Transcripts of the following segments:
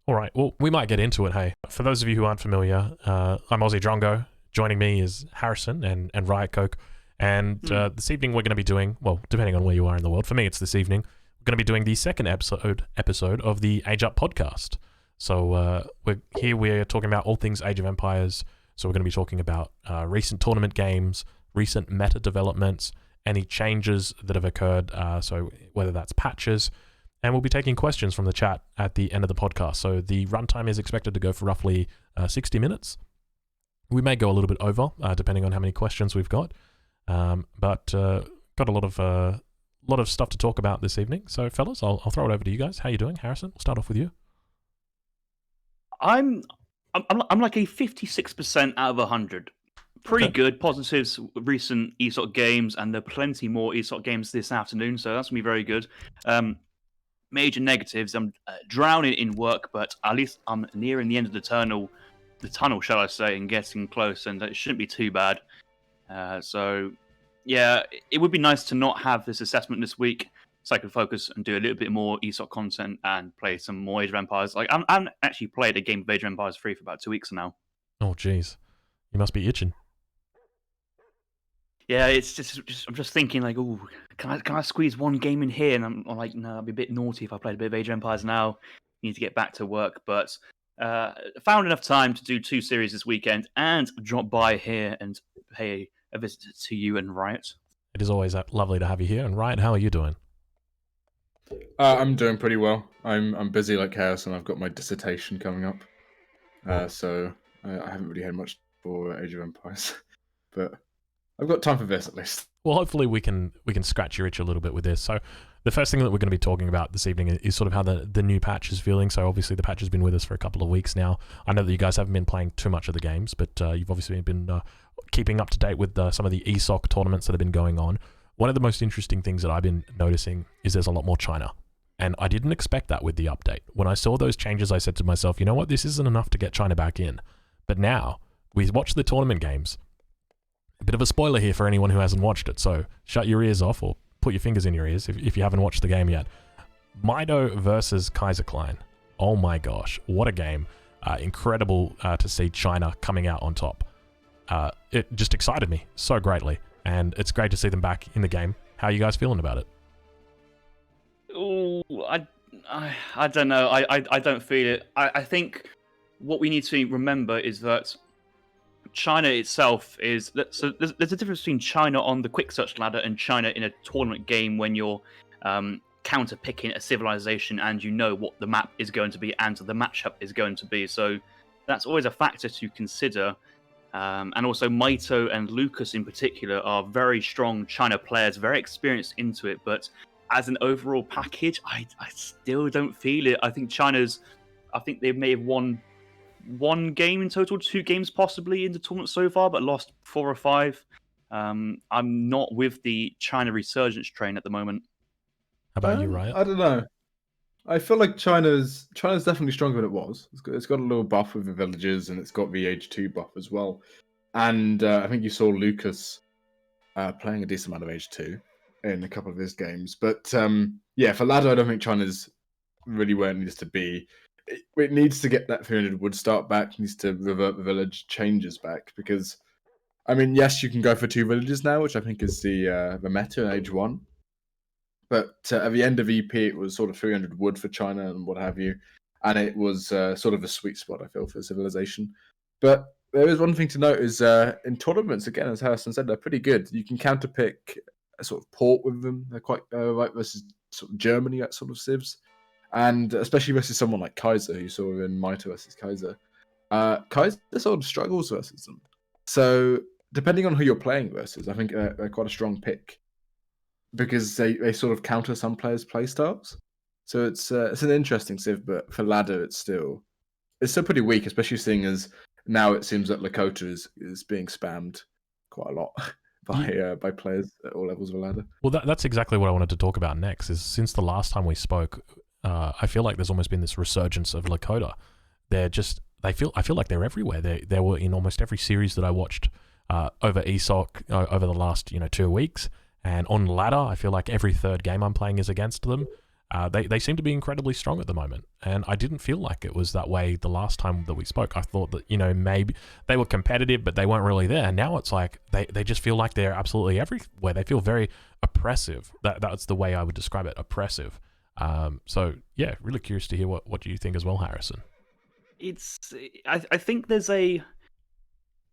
All right, well, we might get into it, hey. For those of you who aren't familiar, I'm Aussie Drongo. Joining me is Harrison and Riot Coke. And this evening we're going to be doing, well, depending on where you are in the world, for me it's this evening, we're going to be doing the second episode of the Age Up podcast. So we're talking about all things Age of Empires. So we're going to be talking about recent tournament games, recent meta developments, any changes that have occurred, so whether that's patches, and we'll be taking questions from the chat at the end of the podcast. So the runtime is expected to go for roughly 60 minutes. We may go a little bit over, depending on how many questions we've got. But got a lot of stuff to talk about this evening. So, fellas, I'll throw it over to you guys. How you doing, Harrison? We'll start off with you. I'm like a 56% out of 100. Pretty good. Positives, recent ESOC games, and there are plenty more ESOC games this afternoon, so that's going to be very good. Major negatives, I'm drowning in work, but at least I'm nearing the end of the tunnel, shall I say, and getting close, and it shouldn't be too bad. So, yeah, it would be nice to not have this assessment this week, so I can focus and do a little bit more ESOC content and play some more Age of Empires. Like, I'm actually played a game of Age of Empires 3 for about 2 weeks now. Oh, jeez. You must be itching. Yeah, it's just I'm just thinking like, oh, can I squeeze one game in here? And I'm like, no, I'd be a bit naughty if I played a bit of Age of Empires now. Need to get back to work, but found enough time to do 2 series this weekend and drop by here and pay a visit to you and Riot. It is always lovely to have you here. And Riot, how are you doing? I'm doing pretty well. I'm busy like Chaos, and I've got my dissertation coming up. So I haven't really had much for Age of Empires, but I've got time for this at least. Well, hopefully we can scratch your itch a little bit with this. So the first thing that we're going to be talking about this evening is sort of how the new patch is feeling. So obviously the patch has been with us for a couple of weeks now. I know that you guys haven't been playing too much of the games, but you've obviously been keeping up to date with some of the ESOC tournaments that have been going on. One of the most interesting things that I've been noticing is there's a lot more China. And I didn't expect that with the update. When I saw those changes, I said to myself, you know what, this isn't enough to get China back in. But now, we watch the tournament games. A bit of a spoiler here for anyone who hasn't watched it, so shut your ears off or put your fingers in your ears if you haven't watched the game yet. Mido versus Kaiser Klein. Oh my gosh, what a game. Incredible to see China coming out on top. It just excited me so greatly, and it's great to see them back in the game. How are you guys feeling about it? Oh, I don't know. I don't feel it. I think what we need to remember is that China itself is... So there's a difference between China on the quick search ladder and China in a tournament game when you're counter-picking a civilization and you know what the map is going to be and the matchup is going to be. So that's always a factor to consider. And also Maito and Lucas in particular are very strong China players, very experienced into it, but as an overall package, I still don't feel it. I think they may have won 1 game in total, 2 games possibly in the tournament so far, but lost 4 or 5. I'm not with the China resurgence train at the moment. How about you, Riot? I don't know. I feel like China's definitely stronger than it was. It's got a little buff with the villages, and it's got the H2 buff as well. And I think you saw Lucas playing a decent amount of H2 in a couple of his games. But yeah, for ladder, I don't think China's really where it needs to be. It needs to get that 300 wood start back. It needs to revert the village changes back, because, I mean, yes, you can go for 2 villages now, which I think is the meta in Age 1. But at the end of EP, it was sort of 300 wood for China and what have you. And it was sort of a sweet spot, I feel, for civilization. But there is one thing to note is in tournaments, again, as Harrison said, they're pretty good. You can counterpick a sort of port with them. They're quite right versus sort of Germany, that sort of civs. And especially versus someone like Kaiser, who you saw in Maito versus Kaiser. Kaiser sort of struggles versus them. So depending on who you're playing versus, I think they're quite a strong pick, because they sort of counter some players' play styles. So it's an interesting civ, but for ladder, it's still pretty weak, especially seeing as now it seems that Lakota is being spammed quite a lot by players at all levels of the ladder. Well, that's exactly what I wanted to talk about next. Is since the last time we spoke, I feel like there's almost been this resurgence of Lakota. I feel like they're everywhere. They were in almost every series that I watched over ESOC over the last 2 weeks. And on ladder, I feel like every third game I'm playing is against them. they seem to be incredibly strong at the moment. And I didn't feel like it was that way the last time that we spoke. I thought that, maybe they were competitive, but they weren't really there. Now it's like they just feel like they're absolutely everywhere. They feel very oppressive. That's the way I would describe it, oppressive. So, yeah, really curious to hear what you think as well, Harrison. I think there's I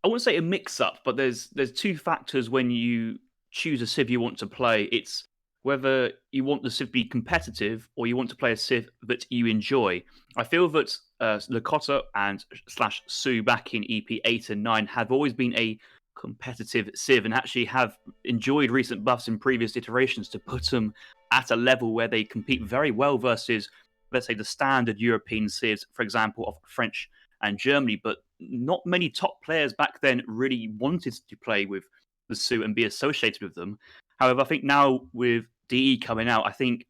wouldn't say a mix-up, but there's two factors when you choose a civ you want to play. It's whether you want the civ to be competitive or you want to play a civ that you enjoy. I feel that Lakota and / Su back in EP 8 and 9 have always been a competitive civ and actually have enjoyed recent buffs in previous iterations to put them at a level where they compete very well versus, let's say, the standard European civs, for example, of French and Germany. But not many top players back then really wanted to play with the Sioux and be associated with them. However, I think now with DE coming out, I think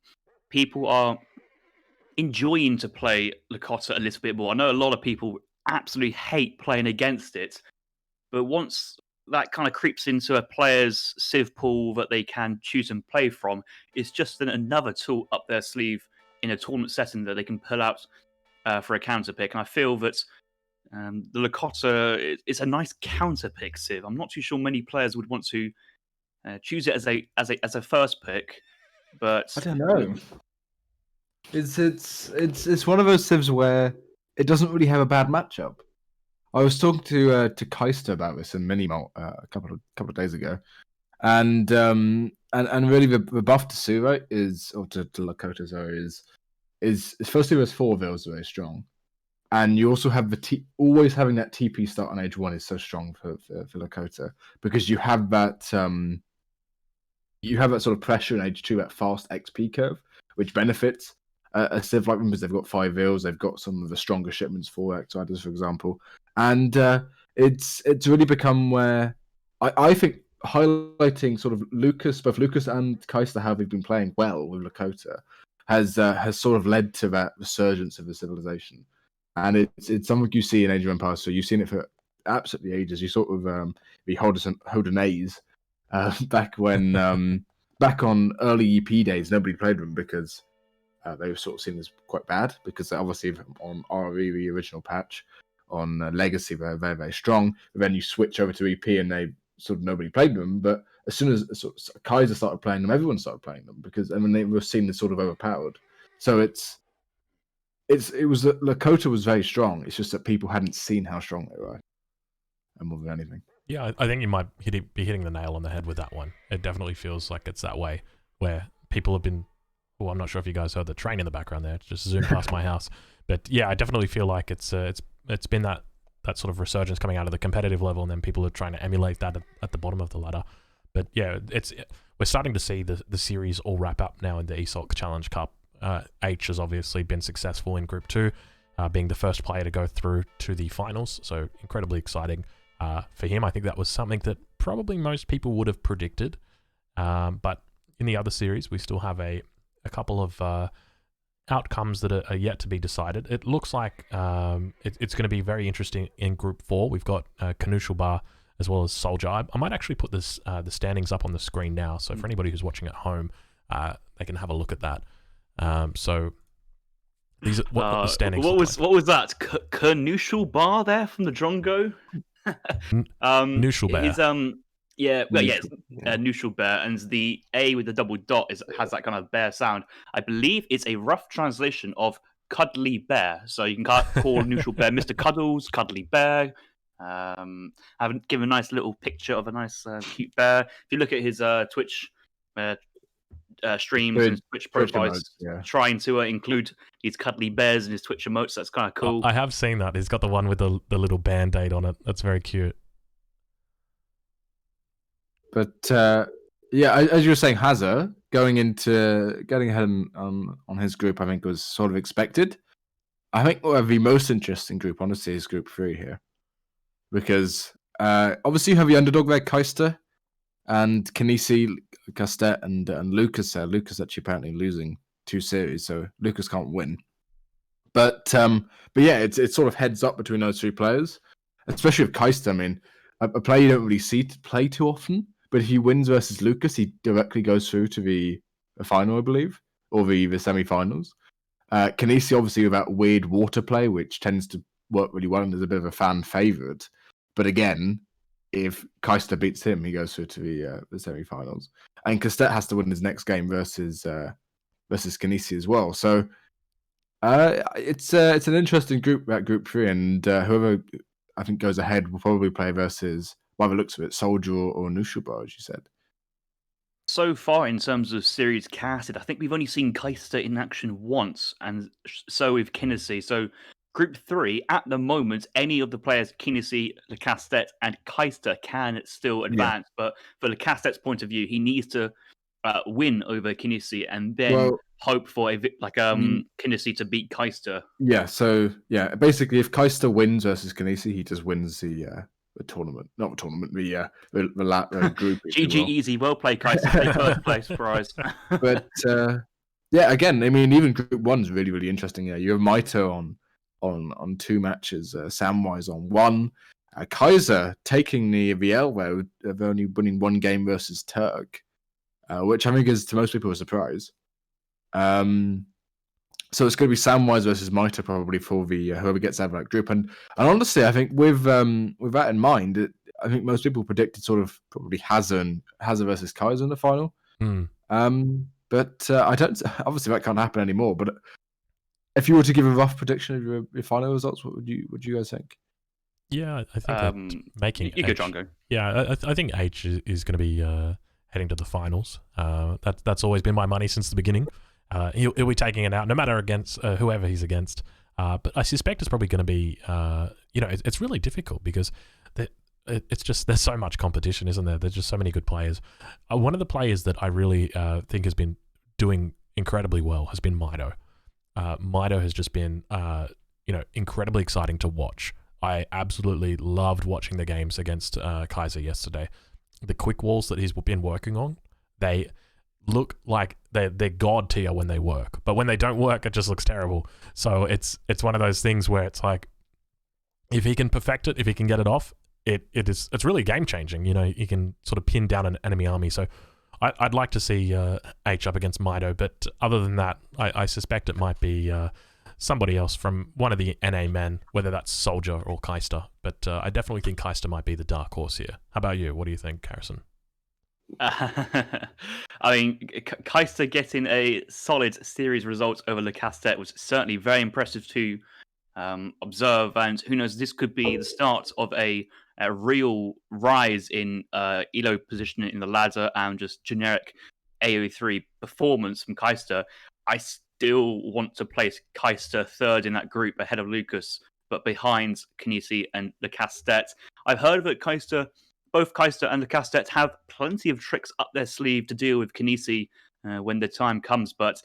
people are enjoying to play Lakota a little bit more. I know a lot of people absolutely hate playing against it, but once that kind of creeps into a player's civ pool that they can choose and play from, it's just another tool up their sleeve in a tournament setting that they can pull out for a counter pick. And I feel that the Lakota is a nice counter pick civ. I'm not too sure many players would want to choose it as a first pick, but I don't know. It's one of those civs where it doesn't really have a bad matchup. I was talking to Keister about this in Minimalt a couple of days ago, and really the buff to Su, right, is, or to Lakota, sorry, is firstly there's 4 vills very strong, and you also have always having that TP start on age 1 is so strong for Lakota, because you have that sort of pressure in age 2, that fast XP curve, which benefits a civ like them because they've got 5 vills, they've got some of the stronger shipments, 4 X-Riders, for example, and it's really become where I think highlighting sort of both Lucas and Keister, how they've been playing well with Lakota, has sort of led to that resurgence of the civilization. And it's something you see in Age of Empires. So you've seen it for absolutely ages. You sort of the Hodanays back when back on early EP days, nobody played them because they were sort of seen as quite bad, because obviously on RE, the original patch, on Legacy, they're very, very strong. But then you switch over to EP and they sort of nobody played them. But as soon as Kaiser started playing them, everyone started playing them, because they were seen as sort of overpowered. So Lakota was very strong. It's just that people hadn't seen how strong they were, and more than anything. Yeah, I think you might be hitting the nail on the head with that one. It definitely feels like it's that way, where people have been. Well, I'm not sure if you guys heard the train in the background there. It just zoomed past my house. But yeah, I definitely feel like it's been that sort of resurgence coming out of the competitive level, and then people are trying to emulate that at the bottom of the ladder. But yeah, we're starting to see the series all wrap up now in the ESOC Challenge Cup. H has obviously been successful in Group 2, being the first player to go through to the finals, so incredibly exciting for him. I think that was something that probably most people would have predicted, but in the other series we still have a couple of outcomes that are yet to be decided. It looks like it's going to be very interesting in Group 4. We've got Kanushal as well as Soldier. I might actually put the standings up on the screen now, so for anybody who's watching at home, they can have a look at that. So these are what the standings. What was that? Kanushal there from the Drongo? Nushal Bear. Nushal Bear, and the A with the double dot has that kind of bear sound. I believe it's a rough translation of cuddly bear. So you can call Nushal Bear Mr. Cuddles, cuddly bear. I've given a nice little picture of a nice cute bear. If you look at his Twitch streams and Twitch profiles, trying to include these cuddly bears in his Twitch emotes. That's kind of cool. I have seen that. He's got the one with the little band-aid on it. That's very cute. But as you were saying, Hazard getting ahead on his group, I think was sort of expected. I think the most interesting group, honestly, is Group 3 here, because obviously you have the underdog there, Keister, and Kanisi, Castet, and Lucas there. Lucas actually apparently losing 2 series, so Lucas can't win. But yeah, it's sort of heads up between those 3 players, especially with Keister. I mean, a player you don't really see play too often, but if he wins versus Lucas, he directly goes through to the final, I believe. or the semi-finals. Kinesi obviously with that weird water play, which tends to work really well and is a bit of a fan favourite. But again, if Keister beats him, he goes through to the semi-finals. And Castellet has to win his next game versus Kinesi as well. So it's an interesting group, that Group 3, and whoever I think goes ahead will probably play versus, by the looks of it, Soldier or Nushuba, as you said. So far, in terms of series casted, I think we've only seen Keister in action once, and so with Kinesi. So, Group 3, at the moment, any of the players, Kinesi, Le Castet, and Keister, can still advance. But for Le Castet's point of view, he needs to win over Kinesi and then hope for Kinesi to beat Keister. Yeah, so basically, if Keister wins versus Kinesi, he just wins the tournament, not the tournament, the group. GG easy, well played, Keister. Take first place prize. But again, I mean, even Group 1's really, really interesting. Yeah, you have Maito on 2 matches, Samwise on 1. Kaiser taking the VL of only winning 1 game versus Turk, which I think is to most people a surprise. So it's going to be Samwise versus Maito probably for the whoever gets out of that group. And honestly, I think with that in mind, I think most people predicted sort of probably Hazard versus Kaiser in the final. But I don't. Obviously, that can't happen anymore. But if you were to give a rough prediction of your final results, what would you guys think? Yeah, I think making you go, Django. Yeah, I think H is going to be heading to the finals. That's always been my money since the beginning. He'll be taking it out, no matter against whoever he's against. But I suspect it's probably going to be, it's really difficult because it's just there's so much competition, isn't there? There's just so many good players. One of the players that I really think has been doing incredibly well has been Maito. Maito has just been, incredibly exciting to watch. I absolutely loved watching the games against Kaiser yesterday. The quick walls that he's been working on, they look like they're god tier when they work, but when they don't work, it just looks terrible. So it's one of those things where it's like, if he can perfect it, if he can get it off, it's really game changing. You can sort of pin down an enemy army. So I'd like to see H up against Maito, but other than that, I suspect it might be somebody else from one of the NA men, whether that's Soldier or Keister. But I definitely think Keister might be the dark horse here. How about you? What do you think, Harrison? I mean, Keister getting a solid series result over Le Castet was certainly very impressive to observe, and who knows, this could be the start of a real rise in elo positioning in the ladder and just generic AoE3 performance from Keister. I still want to place Keister third in that group ahead of Lucas, but behind Kinesi and Le Castet. I've heard that both Keister and Le Castet have plenty of tricks up their sleeve to deal with Kinesi when the time comes, but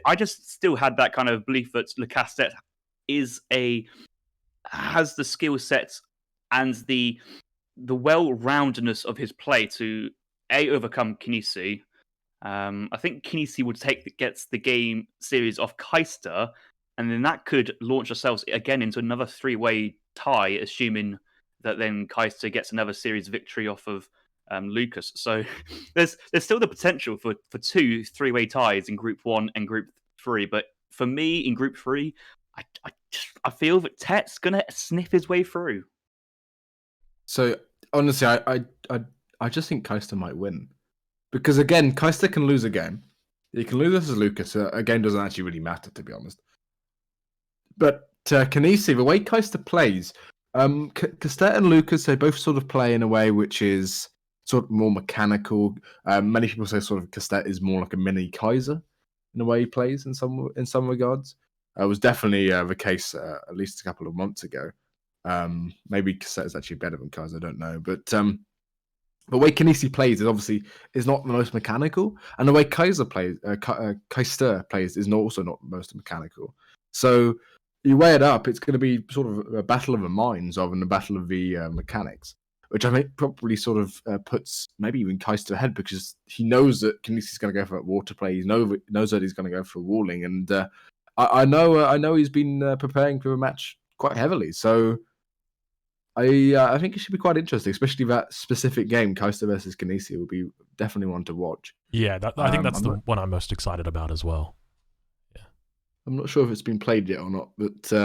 I just still had that kind of belief that Le Castet has the skill sets and the well-roundedness of his play to overcome Kinesi. I think Kinesi would gets the game series off Keister, and then that could launch ourselves again into another 3-way tie, assuming that then Keister gets another series victory off of Lucas. So there's still the potential for 2 3-way ties in Group 1 and Group 3. But for me, in Group 3, I feel that Tet's going to sniff his way through. So honestly, I just think Keister might win. Because again, Keister can lose a game. He can lose versus Lucas. A game doesn't actually really matter, to be honest. But Kinesi, the way Keister plays, Castellet and Lucas, they both sort of play in a way which is sort of more mechanical. Many people say sort of Castellet is more like a mini Kaiser in the way he plays in some regards. It was definitely the case at least a couple of months ago. Maybe Castellet is actually better than Kaiser, I don't know. But the way Kinesi plays is not the most mechanical, and the way Keister plays is also not the most mechanical. So you weigh it up, it's going to be sort of a battle of the minds rather than a battle of the mechanics, which I think probably sort of puts maybe even Keister ahead, because he knows that Kinesi's going to go for a water play. He knows that he's going to go for walling, and I know he's been preparing for a match quite heavily. So I think it should be quite interesting, especially that specific game, Kaiser versus Kinesi, will be definitely one to watch. Yeah, I think that's I'm the not, one I'm most excited about as well. I'm not sure if it's been played yet or not, but I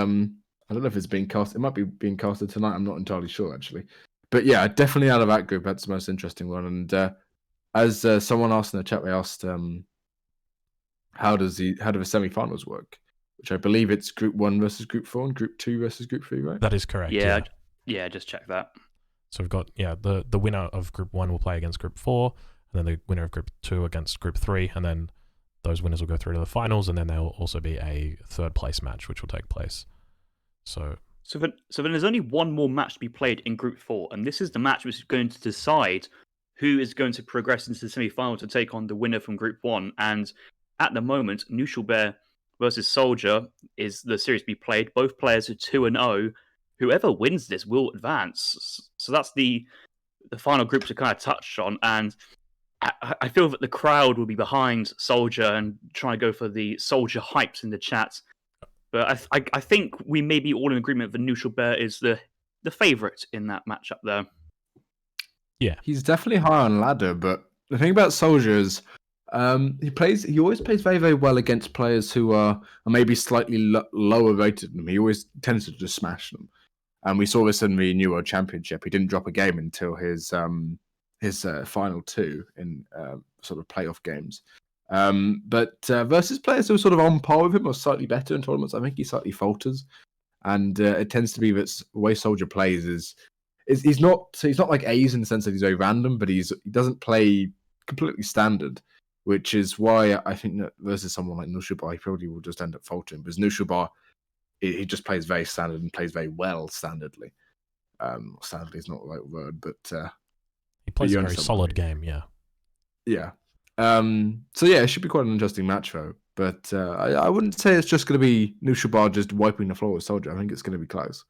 don't know if it's being cast. It might be being casted tonight. I'm not entirely sure actually, but yeah, definitely out of that group, that's the most interesting one. And as someone asked in the chat, they asked, how do the semi-finals work? Which I believe it's Group 1 versus Group 4 and Group 2 versus Group 3, right? That is correct. Yeah, just check that. So we've got the winner of Group 1 will play against Group 4, and then the winner of Group 2 against Group 3, and then those winners will go through to the finals, and then there will also be a third place match which will take place. So then there's only one more match to be played in Group 4, and this is the match which is going to decide who is going to progress into the semi-final to take on the winner from Group 1. And at the moment, Neutral Bear versus Soldier is the series to be played. Both players are 2-0. Whoever wins this will advance. So that's the final group to kind of touch on. And I feel that the crowd will be behind Soldier and try to go for the Soldier hypes in the chat. But I think we may be all in agreement that Neutral Bear is the favourite in that matchup there. Yeah, he's definitely high on ladder, but the thing about Soldier is he always plays very, very well against players who are maybe slightly lower rated than him. He always tends to just smash them. And we saw this in the New World Championship. He didn't drop a game until his final two in sort of playoff games. But versus players who are sort of on par with him or slightly better in tournaments, I think he slightly falters. And it tends to be that the way Soldier plays is he's not like A's in the sense that he's very random, but he doesn't play completely standard, which is why I think that versus someone like Nushubar, he probably will just end up faltering. Because Nushubar, he just plays very standard and plays very well standardly. Standardly is not the right word, but he plays a very solid game. Yeah. Yeah. So yeah, it should be quite an interesting match though. But I wouldn't say it's just going to be Nushubar just wiping the floor with Soldier. I think it's going to be close.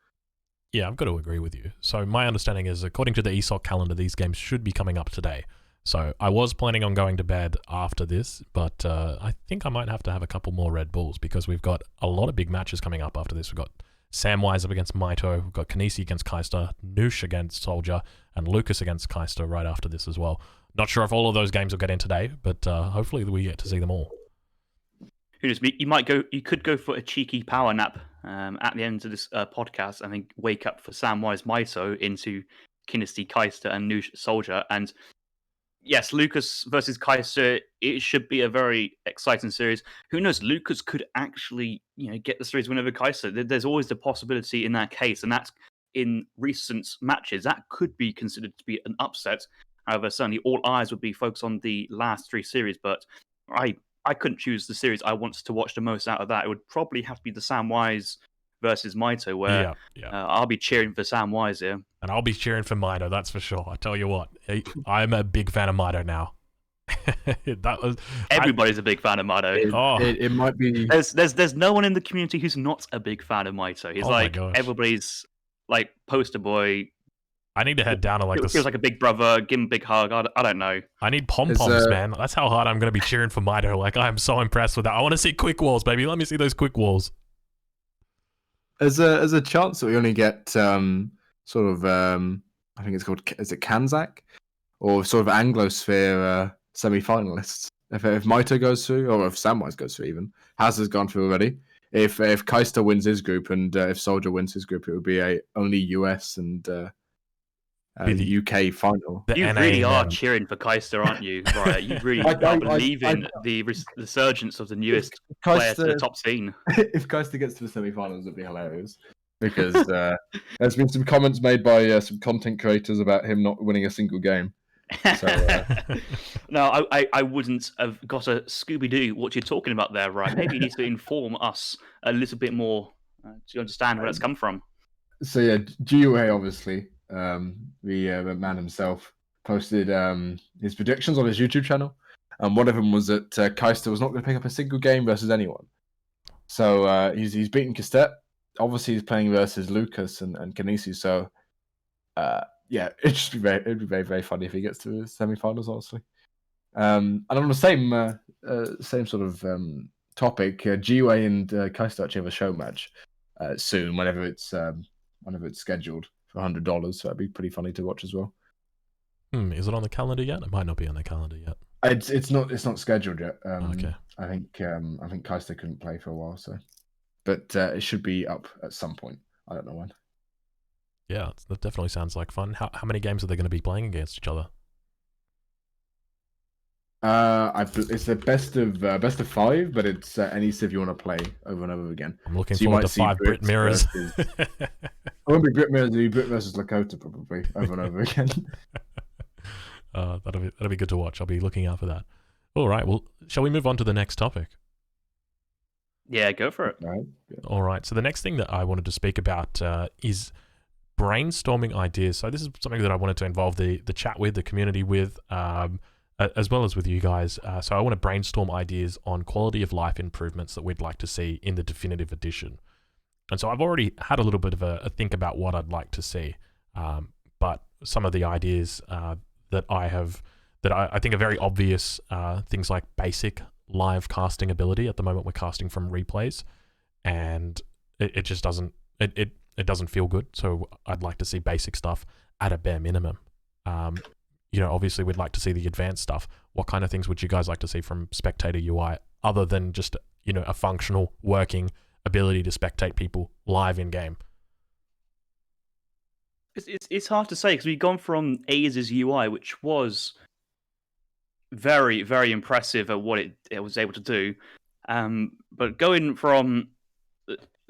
Yeah, I've got to agree with you. So my understanding is, according to the ESOC calendar, these games should be coming up today. So I was planning on going to bed after this, but I think I might have to have a couple more Red Bulls because we've got a lot of big matches coming up after this. We've got Samwise up against Maito, we've got Kinesi against Kaister, Noosh against Soldier, and Lucas against Kaister right after this as well. Not sure if all of those games will get in today, but hopefully we get to see them all. Who knows? You could go for a cheeky power nap at the end of this podcast, and then wake up for Samwise Maito into Kinesi, Kaister, and Noosh Soldier. And yes, Lucas versus Kaiser, it should be a very exciting series. Who knows? Lucas could actually, get the series win over Kaiser. There's always the possibility in that case, and that's in recent matches. That could be considered to be an upset. However, certainly all eyes would be focused on the last three series. But I couldn't choose the series I wanted to watch the most out of that. It would probably have to be the Samwise versus Maito, where I'll be cheering for Samwise here. And I'll be cheering for Maito, that's for sure. I tell you what, I'm a big fan of Maito now. Everybody's a big fan of Maito. It might be. There's no one in the community who's not a big fan of Maito. He's everybody's like poster boy. I need to head down and feels like a big brother. Give him a big hug. I don't know. I need pom-poms, man. That's how hard I'm going to be cheering for Maito. Like, I'm so impressed with that. I want to see quick walls, baby. Let me see those quick walls. There's a chance that we only get I think it's called, is it Kanzak? Or sort of Anglosphere semi-finalists. If Maito goes through, or if Samwise goes through even. Haz has gone through already. If Kaister wins his group and if Soldier wins his group, it would be only US and the UK final. You really are cheering for Kaister, aren't you? Right, you really are believing the resurgence of the newest player to the top scene. If Kaister gets to the semi-finals, it'd be hilarious. Because there's been some comments made by some content creators about him not winning a single game. So, no, I wouldn't have got a Scooby-Doo what you're talking about there, right? Maybe you need to inform us a little bit more to understand where that's come from. So yeah, GUA obviously, the man himself, posted his predictions on his YouTube channel, and one of them was that Kaister was not going to pick up a single game versus anyone. So he's beaten Kastet. Obviously, he's playing versus Lucas and Kinesi. So yeah, it'd be very, very funny if he gets to the semi-finals, honestly. And on the same sort of topic, GUA and Kaister actually have a show match soon, whenever it's scheduled for $100. So that'd be pretty funny to watch as well. Is it on the calendar yet? It might not be on the calendar yet. It's not scheduled yet. Okay. I think Kaiser couldn't play for a while, so but it should be up at some point. I don't know when. Yeah, that definitely sounds like fun. How many games are they going to be playing against each other? It's the best of 5, but it's any civ you want to play over and over again. I'm looking forward to 5 Brit mirrors. It won't be Brit mirrors. It'll be Brit versus Lakota probably over and over again. That'll be good to watch. I'll be looking out for that. All right. Well, shall we move on to the next topic? Yeah, go for it. Right. Yeah. All right. So the next thing that I wanted to speak about is brainstorming ideas. So this is something that I wanted to involve the chat with, the community with, as well as with you guys. So I want to brainstorm ideas on quality of life improvements that we'd like to see in the definitive edition. And so I've already had a little bit of a think about what I'd like to see, but some of the ideas that I think are very obvious, things like basic live casting ability. At the moment, we're casting from replays, and it just doesn't it doesn't feel good. So I'd like to see basic stuff at a bare minimum. Obviously we'd like to see the advanced stuff. What kind of things would you guys like to see from spectator UI other than just a functional working ability to spectate people live in game? It's hard to say because we've gone from Aze's UI, which was very, very impressive at what it was able to do, but going from,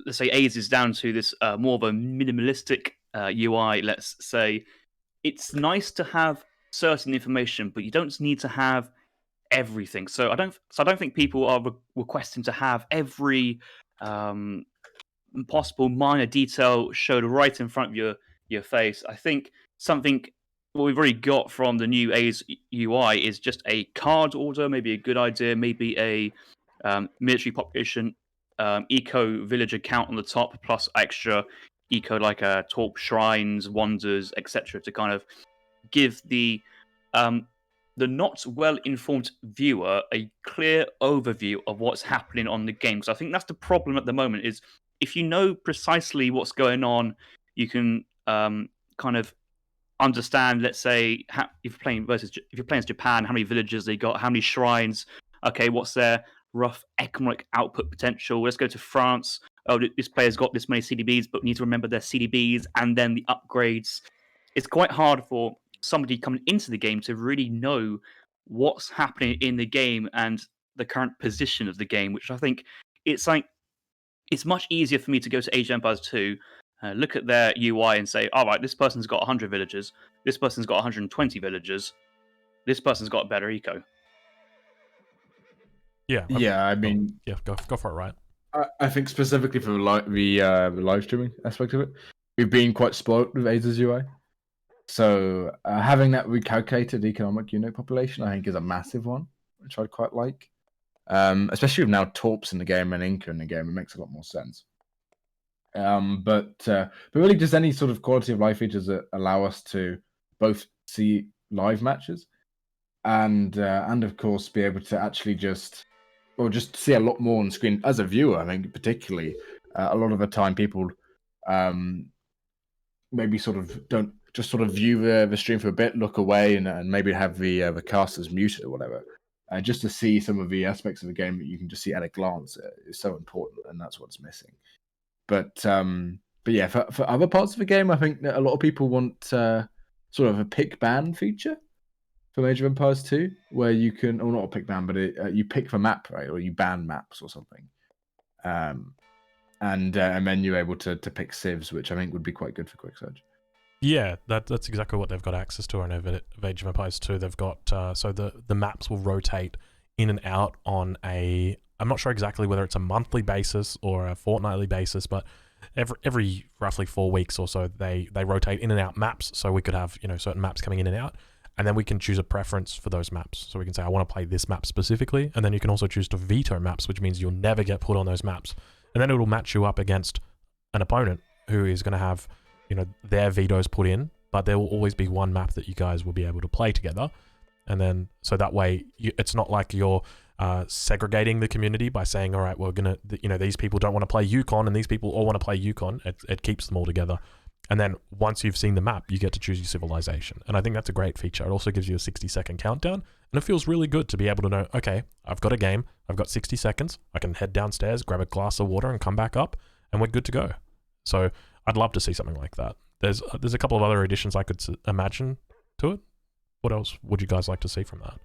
let's say, Aze's down to this more of a minimalistic UI, let's say, it's nice to have certain information, but you don't need to have everything. So I don't think people are requesting to have every possible minor detail showed right in front of your face. I think what we've already got from the new A's UI is just a card order, maybe a good idea, maybe a military population eco village account on the top, plus extra eco like torp shrines, wonders, etc., to kind of give the not well informed viewer a clear overview of what's happening on the game. Because I think that's the problem at the moment, is if you know precisely what's going on, you can kind of understand, let's say, if you're playing as Japan, how many villages they got, how many shrines, okay, what's their rough economic output potential. Let's go to France. Oh, this player's got this many CDBs, but we need to remember their CDBs and then the upgrades. It's quite hard for somebody coming into the game to really know what's happening in the game and the current position of the game, which I think it's much easier for me to go to Age of Empires 2, look at their UI and say, all right, this person's got 100 villagers, this person's got 120 villagers, this person's got a better eco. Yeah. I mean, go for it, right? I think specifically for the live streaming aspect of it, we've been quite spoiled with Aza's UI. So having that recalculated economic unit population, I think, is a massive one, which I'd quite like. Especially with now Torps in the game and Inca in the game, it makes a lot more sense. But really just any sort of quality of life features that allow us to both see live matches and of course be able to actually just see a lot more on screen as a viewer. I think particularly a lot of the time people maybe sort of don't just sort of view the stream for a bit, look away, and maybe have the casters muted or whatever. Just to see some of the aspects of the game that you can just see at a glance is so important, and that's what's missing. But yeah, for other parts of the game, I think that a lot of people want sort of a pick ban feature from Age of Empires 2, where you can, or not a pick ban, but you pick the map, right, or you ban maps or something, and then you're able to pick civs, which I think would be quite good for Quick Search. Yeah, that's exactly what they've got access to on Age of Empires 2. They've got so the maps will rotate in and out on a, I'm not sure exactly whether it's a monthly basis or a fortnightly basis, but every roughly 4 weeks or so they rotate in and out maps. So we could have certain maps coming in and out, and then we can choose a preference for those maps. So we can say I want to play this map specifically, and then you can also choose to veto maps, which means you'll never get put on those maps, and then it will match you up against an opponent who is going to have their vetoes put in, but there will always be one map that you guys will be able to play together. And then, so that way, it's not like you're segregating the community by saying, all right, we're going to, these people don't want to play Yukon and these people all want to play Yukon. It keeps them all together. And then once you've seen the map, you get to choose your civilization. And I think that's a great feature. It also gives you a 60-second countdown. And it feels really good to be able to know, okay, I've got a game. I've got 60 seconds. I can head downstairs, grab a glass of water and come back up, and we're good to go. So I'd love to see something like that. There's a couple of other additions I could imagine to it. What else would you guys like to see from that?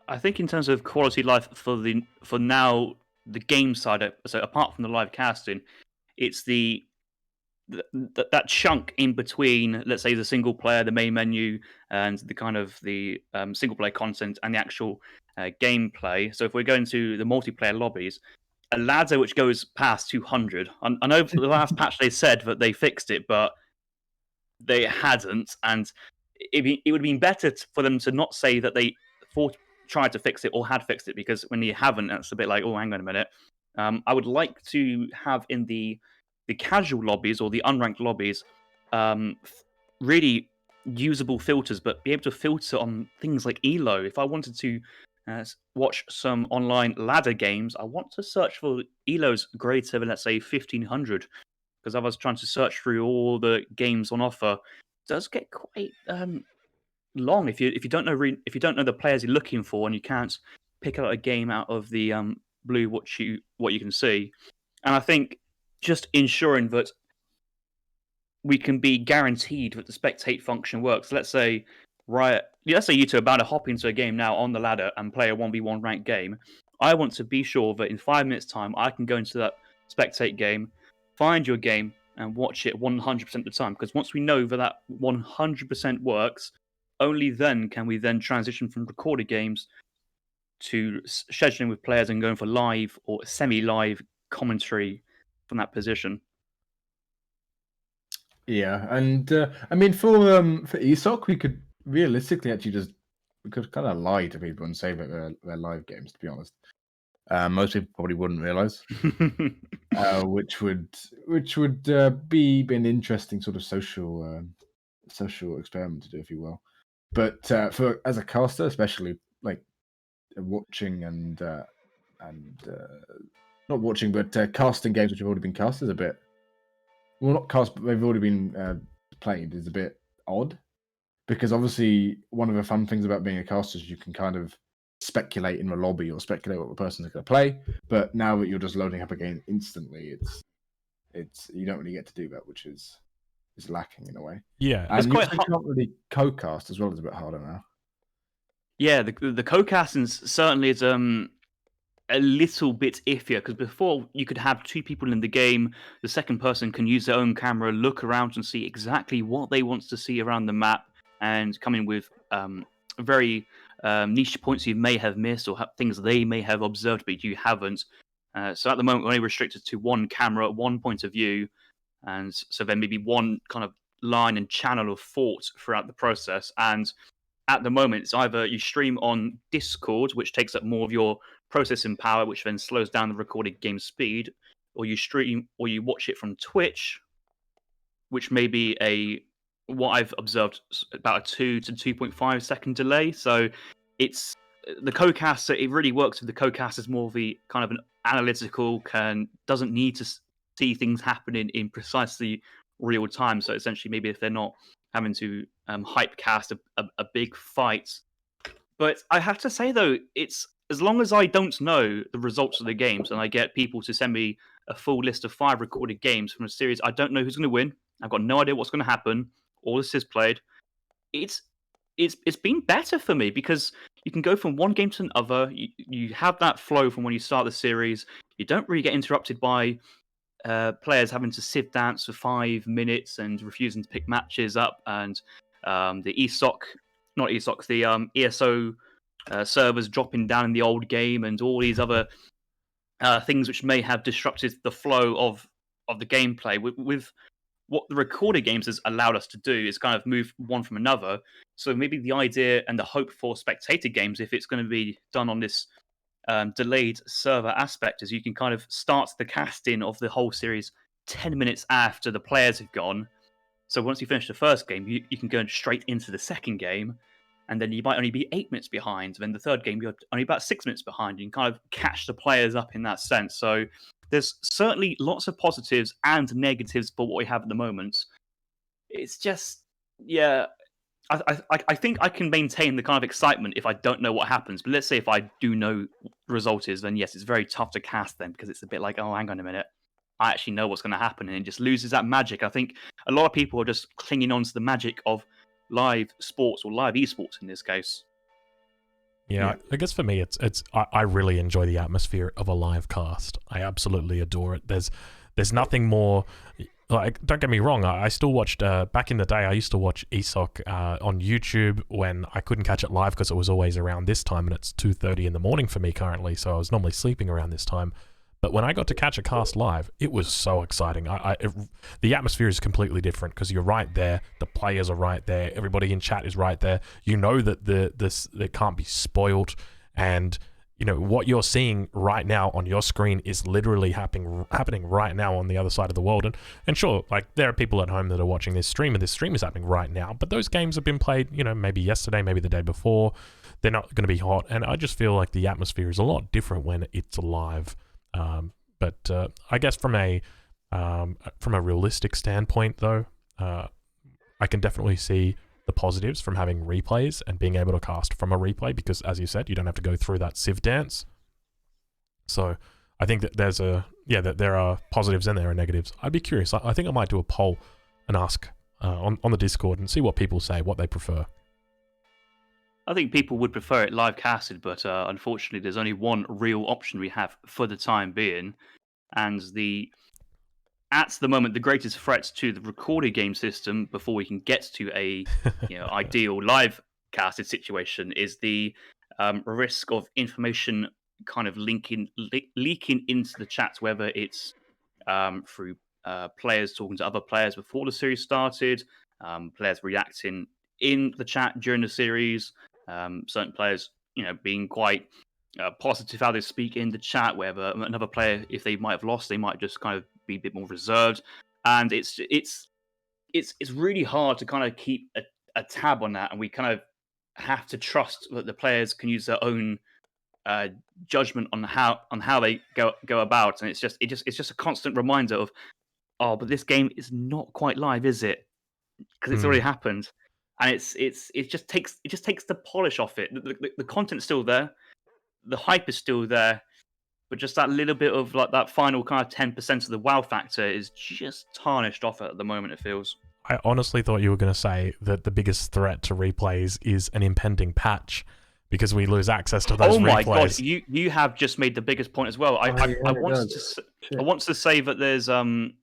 I think in terms of quality life for now, the game side, so apart from the live casting, it's that chunk in between, let's say, the single player, the main menu, and the kind of the single player content and the actual gameplay. So if we're going to the multiplayer lobbies, a ladder which goes past 200. I know the last patch they said that they fixed it, but they hadn't, and it would have been better for them to not say that they tried to fix it or had fixed it, because when you haven't, that's a bit like, oh, hang on a minute. I would like to have in the casual lobbies or the unranked lobbies really usable filters, but be able to filter on things like elo. If I wanted to watch some online ladder games, I want to search for elos greater than, let's say, 1500, because I was trying to search through all the games on offer. It does get quite long if you don't know the players you're looking for, and you can't pick out a game out of the blue what you can see. And I think just ensuring that we can be guaranteed that the spectate function works. Let's say you two are about to hop into a game now on the ladder and play a 1v1 ranked game. I want to be sure that in 5 minutes time I can go into that spectate game, find your game, and watch it 100% of the time. Because once we know that 100% works, only then can we then transition from recorded games to scheduling with players and going for live or semi-live commentary from that position. Yeah, and I mean for ESOC, we could realistically actually we could kind of lie to people and say that they're live games. To be honest, most people probably wouldn't realize, which would be an interesting sort of social experiment to do, if you will. But for as a caster, especially like watching and not watching, but casting games which have already been cast is a bit. Well, not cast, but they've already been played is a bit odd, because obviously one of the fun things about being a caster is you can kind of speculate in the lobby or speculate what the person's going to play. But now that you're just loading up a game instantly, it's you don't really get to do that, which is lacking in a way. Yeah, and you can't really co-cast as well. It's a bit harder now. Yeah, the co-casting certainly is a little bit iffier, because before you could have two people in the game, the second person can use their own camera, look around and see exactly what they want to see around the map, and come in with very niche points you may have missed, or things they may have observed but you haven't. So at the moment we're only restricted to one camera, one point of view, and so then maybe one kind of line and channel of thought throughout the process. And at the moment, it's either you stream on Discord, which takes up more of your processing power, which then slows down the recorded game speed, or you stream or you watch it from Twitch, which may be what I've observed about a 2 to 2.5 second delay. So it's the co-caster. It really works with the co-caster as more of the kind of an analytical, doesn't need to see things happening in precisely real time. So essentially, maybe if they're not having to hype cast a big fight. But I have to say, though, it's as long as I don't know the results of the games and I get people to send me a full list of 5 recorded games from a series, I don't know who's going to win. I've got no idea what's going to happen. All this is played. It's been better for me, because you can go from one game to another. You have that flow from when you start the series. You don't really get interrupted by players having to sieve dance for 5 minutes and refusing to pick matches up, and the ESO servers dropping down in the old game, and all these other things which may have disrupted the flow of the gameplay. With what the recorded games has allowed us to do is kind of move one from another. So maybe the idea and the hope for spectator games, if it's going to be done on this delayed server aspect, is you can kind of start the casting of the whole series 10 minutes after the players have gone. So once you finish the first game, you can go straight into the second game, and then you might only be 8 minutes behind. And then the third game, you're only about 6 minutes behind. You can kind of catch the players up in that sense. So there's certainly lots of positives and negatives for what we have at the moment. It's just, yeah, I think I can maintain the kind of excitement if I don't know what happens. But let's say if I do know what the result is, then yes, it's very tough to cast then, because it's a bit like, oh, hang on a minute, I actually know what's going to happen, and it just loses that magic. I think a lot of people are just clinging on to the magic of live sports, or live esports in this case. Yeah, I guess for me, I really enjoy the atmosphere of a live cast. I absolutely adore it. There's nothing more. Like, don't get me wrong, I still watched, back in the day, I used to watch ESOC on YouTube when I couldn't catch it live because it was always around this time, and it's 2:30 in the morning for me currently, so I was normally sleeping around this time. But when I got to catch a cast live, it was so exciting. The atmosphere is completely different because you're right there, the players are right there, everybody in chat is right there. You know that they can't be spoiled, and you know what you're seeing right now on your screen is literally happening right now on the other side of the world. And sure, like, there are people at home that are watching this stream, and this stream is happening right now, but those games have been played, you know, maybe yesterday, maybe the day before. They're not going to be hot, and I just feel like the atmosphere is a lot different when it's live. But I guess from a realistic standpoint, though, I can definitely see the positives from having replays and being able to cast from a replay, because, as you said, you don't have to go through that civ dance. So I think that that there are positives and there are negatives. I'd be curious. I think I might do a poll and ask on the Discord and see what people say, what they prefer. I think people would prefer it live casted, but unfortunately, there's only one real option we have for the time being, and at the moment, the greatest threat to the recorded game system before we can get to a ideal live casted situation is the risk of information kind of leaking into the chat, whether it's through players talking to other players before the series started, players reacting in the chat during the series, certain players, being quite positive how they speak in the chat, wherever another player, if they might have lost, they might just kind of be a bit more reserved, and it's really hard to kind of keep a tab on that, and we kind of have to trust that the players can use their own judgment on how they go about, and it's just a constant reminder of, oh, but this game is not quite live, is it? Because it's already happened, and it just takes the polish off it. The content's still there, the hype is still there, but just that little bit of like that final kind of 10% of the wow factor is just tarnished off at the moment, it feels. I honestly thought you were going to say that the biggest threat to replays is an impending patch, because we lose access to those replays. Oh my god, you have just made the biggest point as well. I want to say that there's kind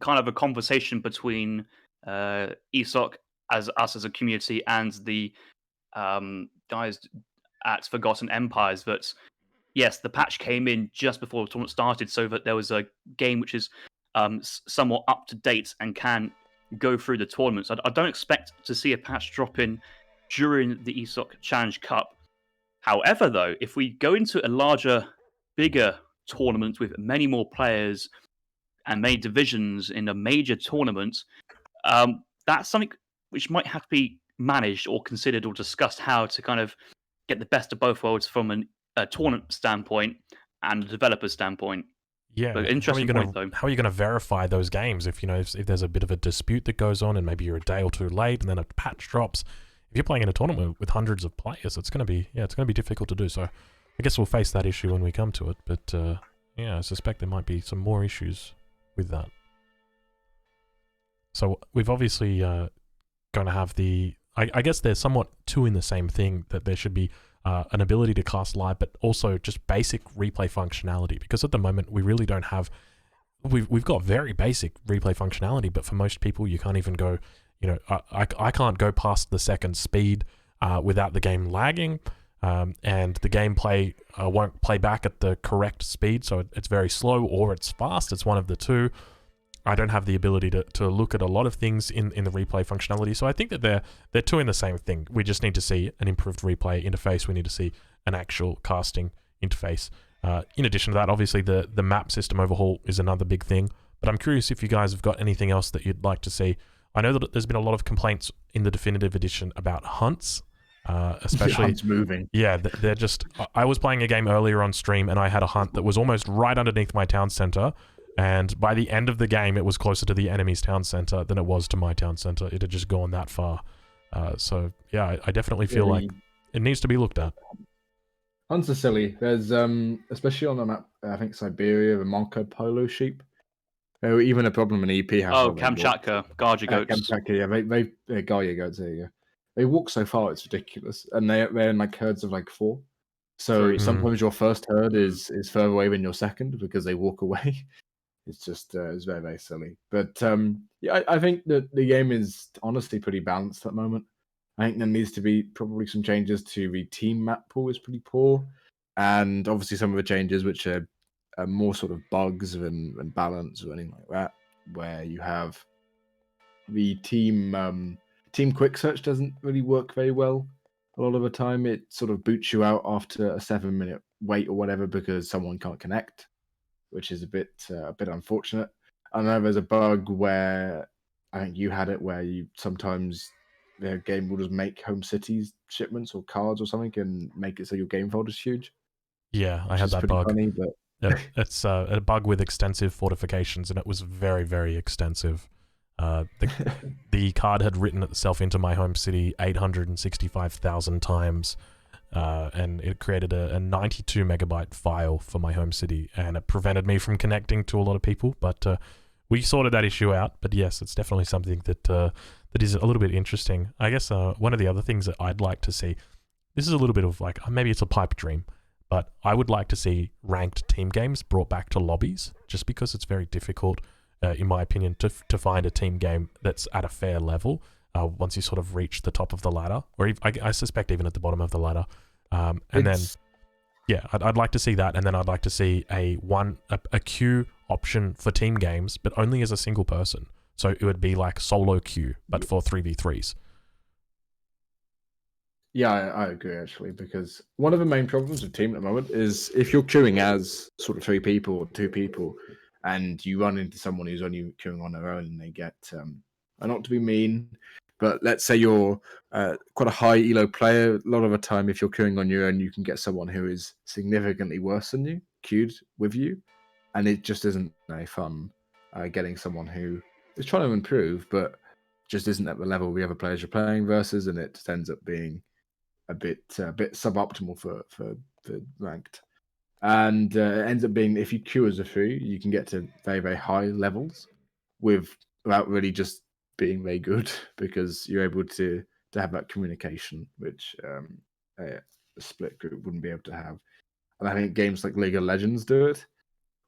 of a conversation between ESOC as us as a community and the guys at Forgotten Empires that, yes, the patch came in just before the tournament started, so that there was a game which is somewhat up to date and can go through the tournaments. I don't expect to see a patch drop in during the ESOC Challenge Cup. However, though, if we go into a larger, bigger tournament with many more players and many divisions in a major tournament, that's something which might have to be managed or considered or discussed, how to kind of get the best of both worlds from a tournament standpoint and a developer standpoint. Yeah, but interesting point, though. How are you going to verify those games if if there's a bit of a dispute that goes on and maybe you're a day or two late and then a patch drops? If you're playing in a tournament with hundreds of players, it's going to be difficult to do. So I guess we'll face that issue when we come to it. But I suspect there might be some more issues with that. So we've obviously going to have I guess there's somewhat two in the same thing, that there should be an ability to cast live, but also just basic replay functionality, because at the moment we really don't have. We've got very basic replay functionality, but for most people you can't even go. I can't go past the second speed without the game lagging, and the gameplay won't play back at the correct speed, so it's very slow or it's fast. It's one of the two. I don't have the ability to look at a lot of things in the replay functionality, so I think that they're two in the same thing. We just need to see an improved replay interface. We need to see an actual casting interface. In addition to that, obviously the map system overhaul is another big thing, but I'm curious if you guys have got anything else that you'd like to see. I know that there's been a lot of complaints in the definitive edition about hunts, Especially, Hunt's moving. yeah, they're just. I was playing a game earlier on stream, and I had a hunt that was almost right underneath my town center. And by the end of the game, it was closer to the enemy's town center than it was to my town center. It had just gone that far. So yeah, I definitely feel like it needs to be looked at. Hunts are silly. There's especially on the map, I think Siberia, the Marco Polo sheep. They're even a problem in EP. Oh, Kamchatka, Gaja goats. Kamchatka, yeah, they're Gaia goats. There you go. They walk so far, it's ridiculous, and they're in like herds of like 4. So sometimes your first herd is further away than your second because they walk away. It's just it's very, very silly. But yeah, I think that the game is honestly pretty balanced at the moment. I think there needs to be probably some changes to the team map pool is pretty poor, and obviously some of the changes which are more sort of bugs than balance or anything like that, where you have the team quick search doesn't really work very well. A lot of the time, it sort of boots you out after a 7-minute wait or whatever because someone can't connect, which is a bit unfortunate. I know there's a bug where I think you had it where you sometimes the game will just make home cities shipments or cards or something and make it so your game folder's huge. Yeah, I had that bug. Funny, but it's a bug with extensive fortifications, and it was very, very extensive. The card had written itself into my home city 865,000 times, and it created a 92 megabyte file for my home city, and it prevented me from connecting to a lot of people. But we sorted that issue out. But yes, it's definitely something that is a little bit interesting. I guess one of the other things that I'd like to see, this is a little bit of like, maybe it's a pipe dream, but I would like to see ranked team games brought back to lobbies, just because it's very difficult, in my opinion, to find a team game that's at a fair level once you sort of reach the top of the ladder, or I suspect even at the bottom of the ladder. Then, yeah, I'd like to see that, and then I'd like to see a queue option for team games, but only as a single person. So it would be like solo queue, but for 3v3s. Yeah, I agree actually, because one of the main problems with team at the moment is if you're queuing as sort of 3 people or 2 people, and you run into someone who's only queuing on their own, and they get not to be mean, but let's say you're quite a high elo player. A lot of the time, if you're queuing on your own, you can get someone who is significantly worse than you queued with you, and it just isn't very fun getting someone who is trying to improve, but just isn't at the level the other players you're playing versus, and it just ends up being a bit suboptimal for ranked, and it ends up being if you queue as a 3, you can get to very, very high levels without really just being very good because you're able to have that communication, which a split group wouldn't be able to have. And I think games like League of Legends do it,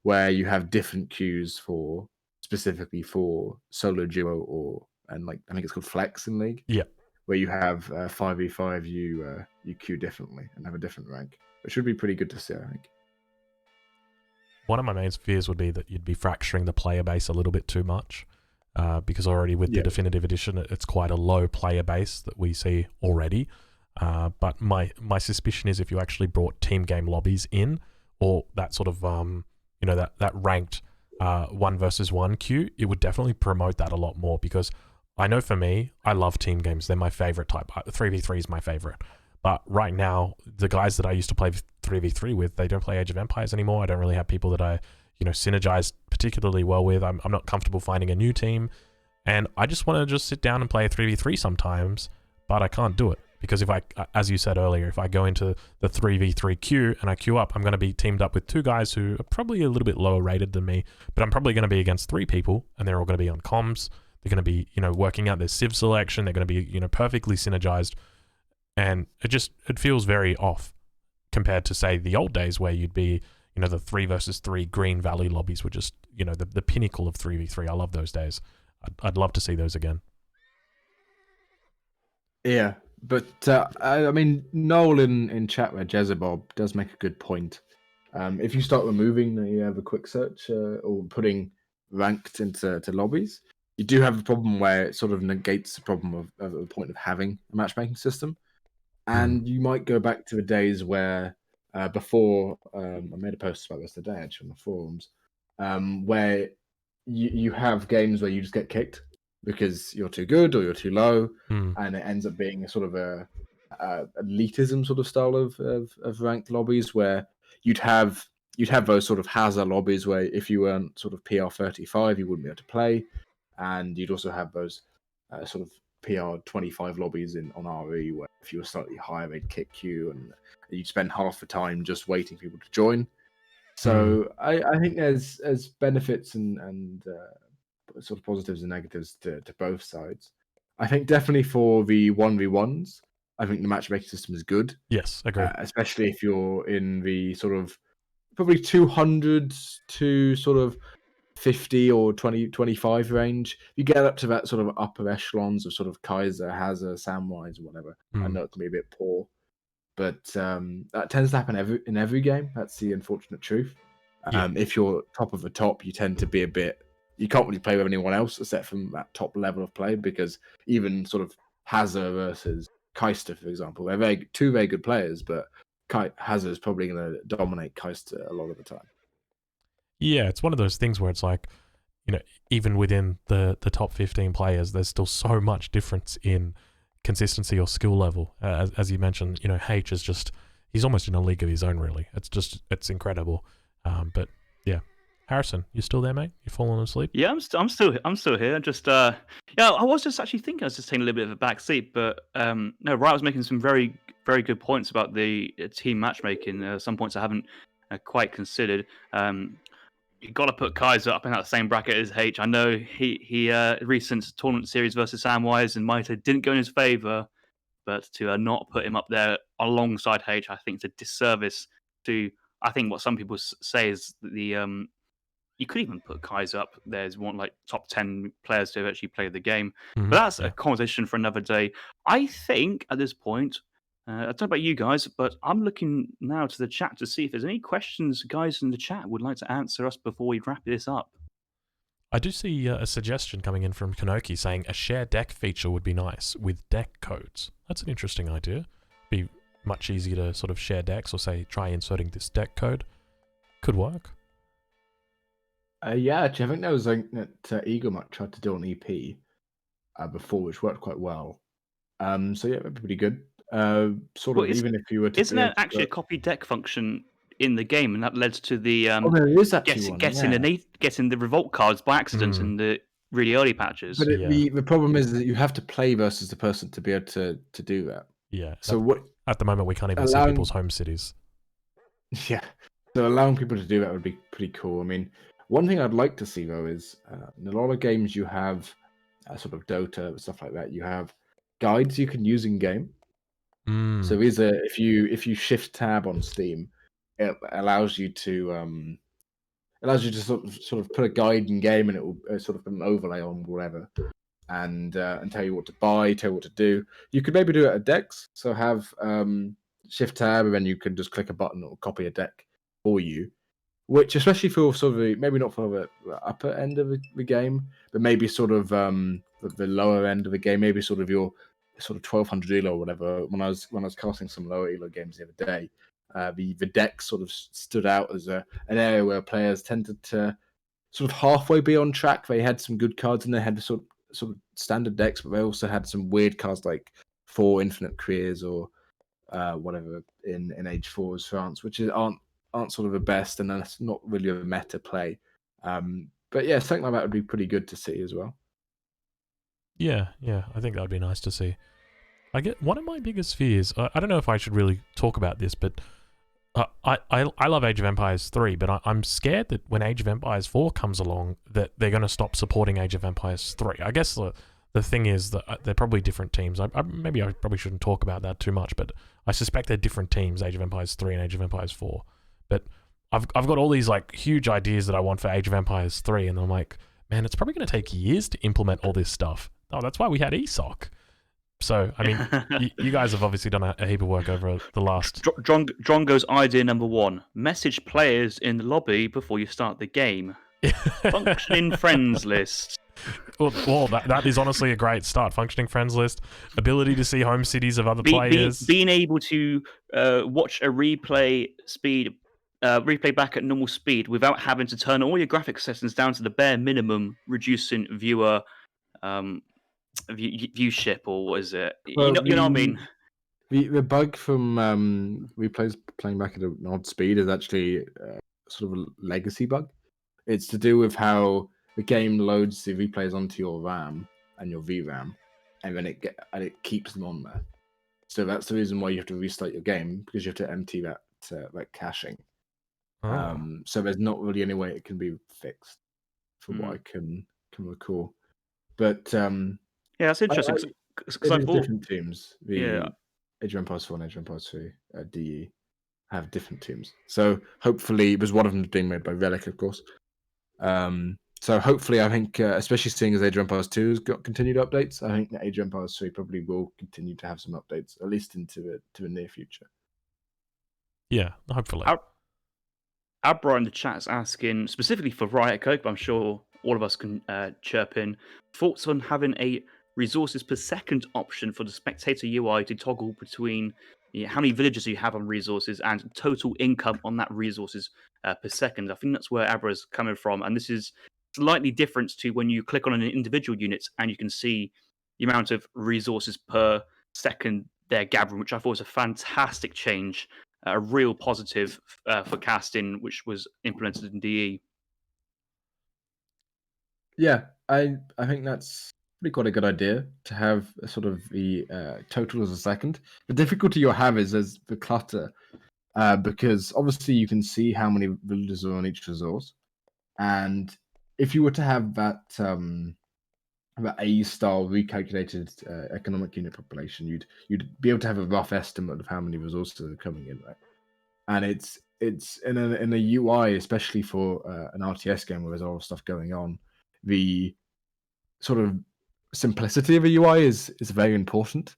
where you have different queues for specifically for solo duo and like I think it's called Flex in League. Yeah. Where you have 5v5, you queue differently and have a different rank, which would be pretty good to see, I think. One of my main fears would be that you'd be fracturing the player base a little bit too much, because already with the Definitive Edition, it's quite a low player base that we see already. But my suspicion is if you actually brought team game lobbies in, or that sort of that ranked 1 versus 1 queue, it would definitely promote that a lot more, because I know for me, I love team games. They're my favorite type. 3v3 is my favorite. But right now, the guys that I used to play 3v3 with, they don't play Age of Empires anymore. I don't really have people that I, synergize particularly well with. I'm not comfortable finding a new team. And I just want to just sit down and play a 3v3 sometimes, but I can't do it. Because if I, as you said earlier, if I go into the 3v3 queue and I queue up, I'm going to be teamed up with 2 guys who are probably a little bit lower rated than me, but I'm probably going to be against 3 people, and they're all going to be on comms. They're going to be, working out their civ selection. They're going to be, perfectly synergized. And it feels very off compared to, say, the old days where you'd be, the 3 versus 3 Green Valley lobbies were just, the pinnacle of 3v3. I love those days. I'd love to see those again. Yeah, but I mean, Noel in chat where Jezebel does make a good point. If you start removing the quick search or putting ranked into lobbies, you do have a problem where it sort of negates the problem of the point of having a matchmaking system. And you might go back to the days where before, I made a post about this today actually on the forums, where you have games where you just get kicked because you're too good or you're too low, and it ends up being a sort of a elitism sort of style of ranked lobbies where you'd have those sort of hazard lobbies where if you weren't sort of PR 35, you wouldn't be able to play, and you'd also have those sort of PR 25 lobbies on RE where if you were slightly higher, they'd kick you, and you'd spend half the time just waiting for people to join. So I think there's benefits and sort of positives and negatives to both sides. I think definitely for the 1v1s, I think the matchmaking system is good. Yes, agree. Especially if you're in the sort of probably 200 to sort of 50 or 20, 25 range. You get up to that sort of upper echelons of sort of Kaiser, Hazard, Samwise, or whatever. I know it can be a bit poor, but that tends to happen in every game. That's the unfortunate truth. If you're top of the top, you tend to be a bit. You can't really play with anyone else except from that top level of play, because even sort of Hazard versus Keister, for example, they're two very good players, but Hazard is probably going to dominate Keister a lot of the time. Yeah, it's one of those things where it's like, even within the top 15 players, there's still so much difference in consistency or skill level. As you mentioned, H is just, he's almost in a league of his own, really. It's incredible. But yeah, Harrison, you still there, mate? You falling asleep? Yeah, I'm still here. Just I was just actually thinking I was just taking a little bit of a back seat, but no, Riot was making some very, very good points about the team matchmaking. Some points I haven't quite considered. You got to put Kaiser up in that same bracket as H. I know he recent tournament series versus Samwise and Maito didn't go in his favor, but to not put him up there alongside H, I think it's a disservice to. I think what some people say is the you could even put Kaiser up there as one like top 10 players to actually play the game. But that's a conversation for another day. I think at this point, I don't know about you guys, but I'm looking now to the chat to see if there's any questions guys in the chat would like to answer us before we wrap this up. I do see a suggestion coming in from Kanoki saying a share deck feature would be nice with deck codes. That's an interesting idea. Be much easier to sort of share decks or say try inserting this deck code. Could work. Yeah, actually, I think there was something that Eaglemutt tried to do on EP before, which worked quite well. So yeah, that'd be pretty good. Even if you were to... Isn't there actually a copy deck function in the game, and that led to the there is actually getting the revolt cards by accident in the really early patches? But the problem is that you have to play versus the person to be able to do that. Yeah. So at the moment we can't even see people's home cities. Yeah. So allowing people to do that would be pretty cool. I mean, one thing I'd like to see though is in a lot of games you have sort of Dota stuff like that. You have guides you can use in game. So these are if you shift tab on Steam, it allows you to sort of put a guide in game, and it will sort of put an overlay on whatever, and tell you what to buy, tell you what to do. You could maybe do it at decks. So have shift tab, and then you can just click a button that will copy a deck for you. Which, especially for sort of maybe not for the upper end of the game, but maybe sort of the lower end of the game, maybe sort of your sort of 1200 elo or whatever. When I was casting some lower elo games the other day, the deck sort of stood out as an area where players tended to sort of halfway be on track. They had some good cards and they had the sort of standard decks, but they also had some weird cards like 4 Infinite Careers or whatever in Age 4's France, which aren't sort of the best, and that's not really a meta play. But yeah, something like that would be pretty good to see as well. Yeah, I think that would be nice to see. I get one of my biggest fears. I don't know if I should really talk about this, but I love Age of Empires 3, but I'm scared that when Age of Empires 4 comes along, that they're going to stop supporting Age of Empires 3. I guess the thing is that they're probably different teams. Maybe I probably shouldn't talk about that too much, but I suspect they're different teams, Age of Empires 3 and Age of Empires 4. But I've got all these like huge ideas that I want for Age of Empires 3, and I'm like, man, it's probably going to take years to implement all this stuff. Oh, that's why we had ESOC. So, I mean, you guys have obviously done a heap of work over the last... Drongo's idea number 1, message players in the lobby before you start the game. Functioning friends list. Well, that is honestly a great start. Functioning friends list, ability to see home cities of other players. Being able to watch a replay back at normal speed without having to turn all your graphics settings down to the bare minimum, reducing viewer viewship, or what is it? You know what I mean? The bug from replays playing back at an odd speed is actually sort of a legacy bug. It's to do with how the game loads the replays onto your RAM and your VRAM, and then it keeps them on there. So that's the reason why you have to restart your game, because you have to empty that caching. Oh. So there's not really any way it can be fixed, from what I can recall. But Yeah, that's interesting because I bought different teams. Yeah. Age of Empires 4 and Age of Empires 3 DE have different teams. So hopefully, there's one of them being made by Relic, of course. So hopefully, I think, especially seeing as Age of Empires 2 has got continued updates, I think that Age of Empires 3 probably will continue to have some updates, at least into the near future. Yeah, hopefully. Abra in the chat is asking, specifically for Riot Code, but I'm sure all of us can chirp in, thoughts on having a resources per second option for the spectator UI to toggle between how many villagers you have on resources and total income on that resources per second. I think that's where Abra's coming from, and this is slightly different to when you click on an individual unit and you can see the amount of resources per second they're gathering, which I thought was a fantastic change, a real positive for casting, which was implemented in DE. Yeah, I think that's pretty quite a good idea to have a sort of the total as a second. The difficulty you'll have is as the clutter, because obviously you can see how many villagers are on each resource, and if you were to have that A style recalculated economic unit population, you'd be able to have a rough estimate of how many resources are coming in, right? And it's in a UI, especially for an RTS game where there's a lot of stuff going on, the sort of simplicity of a UI is very important,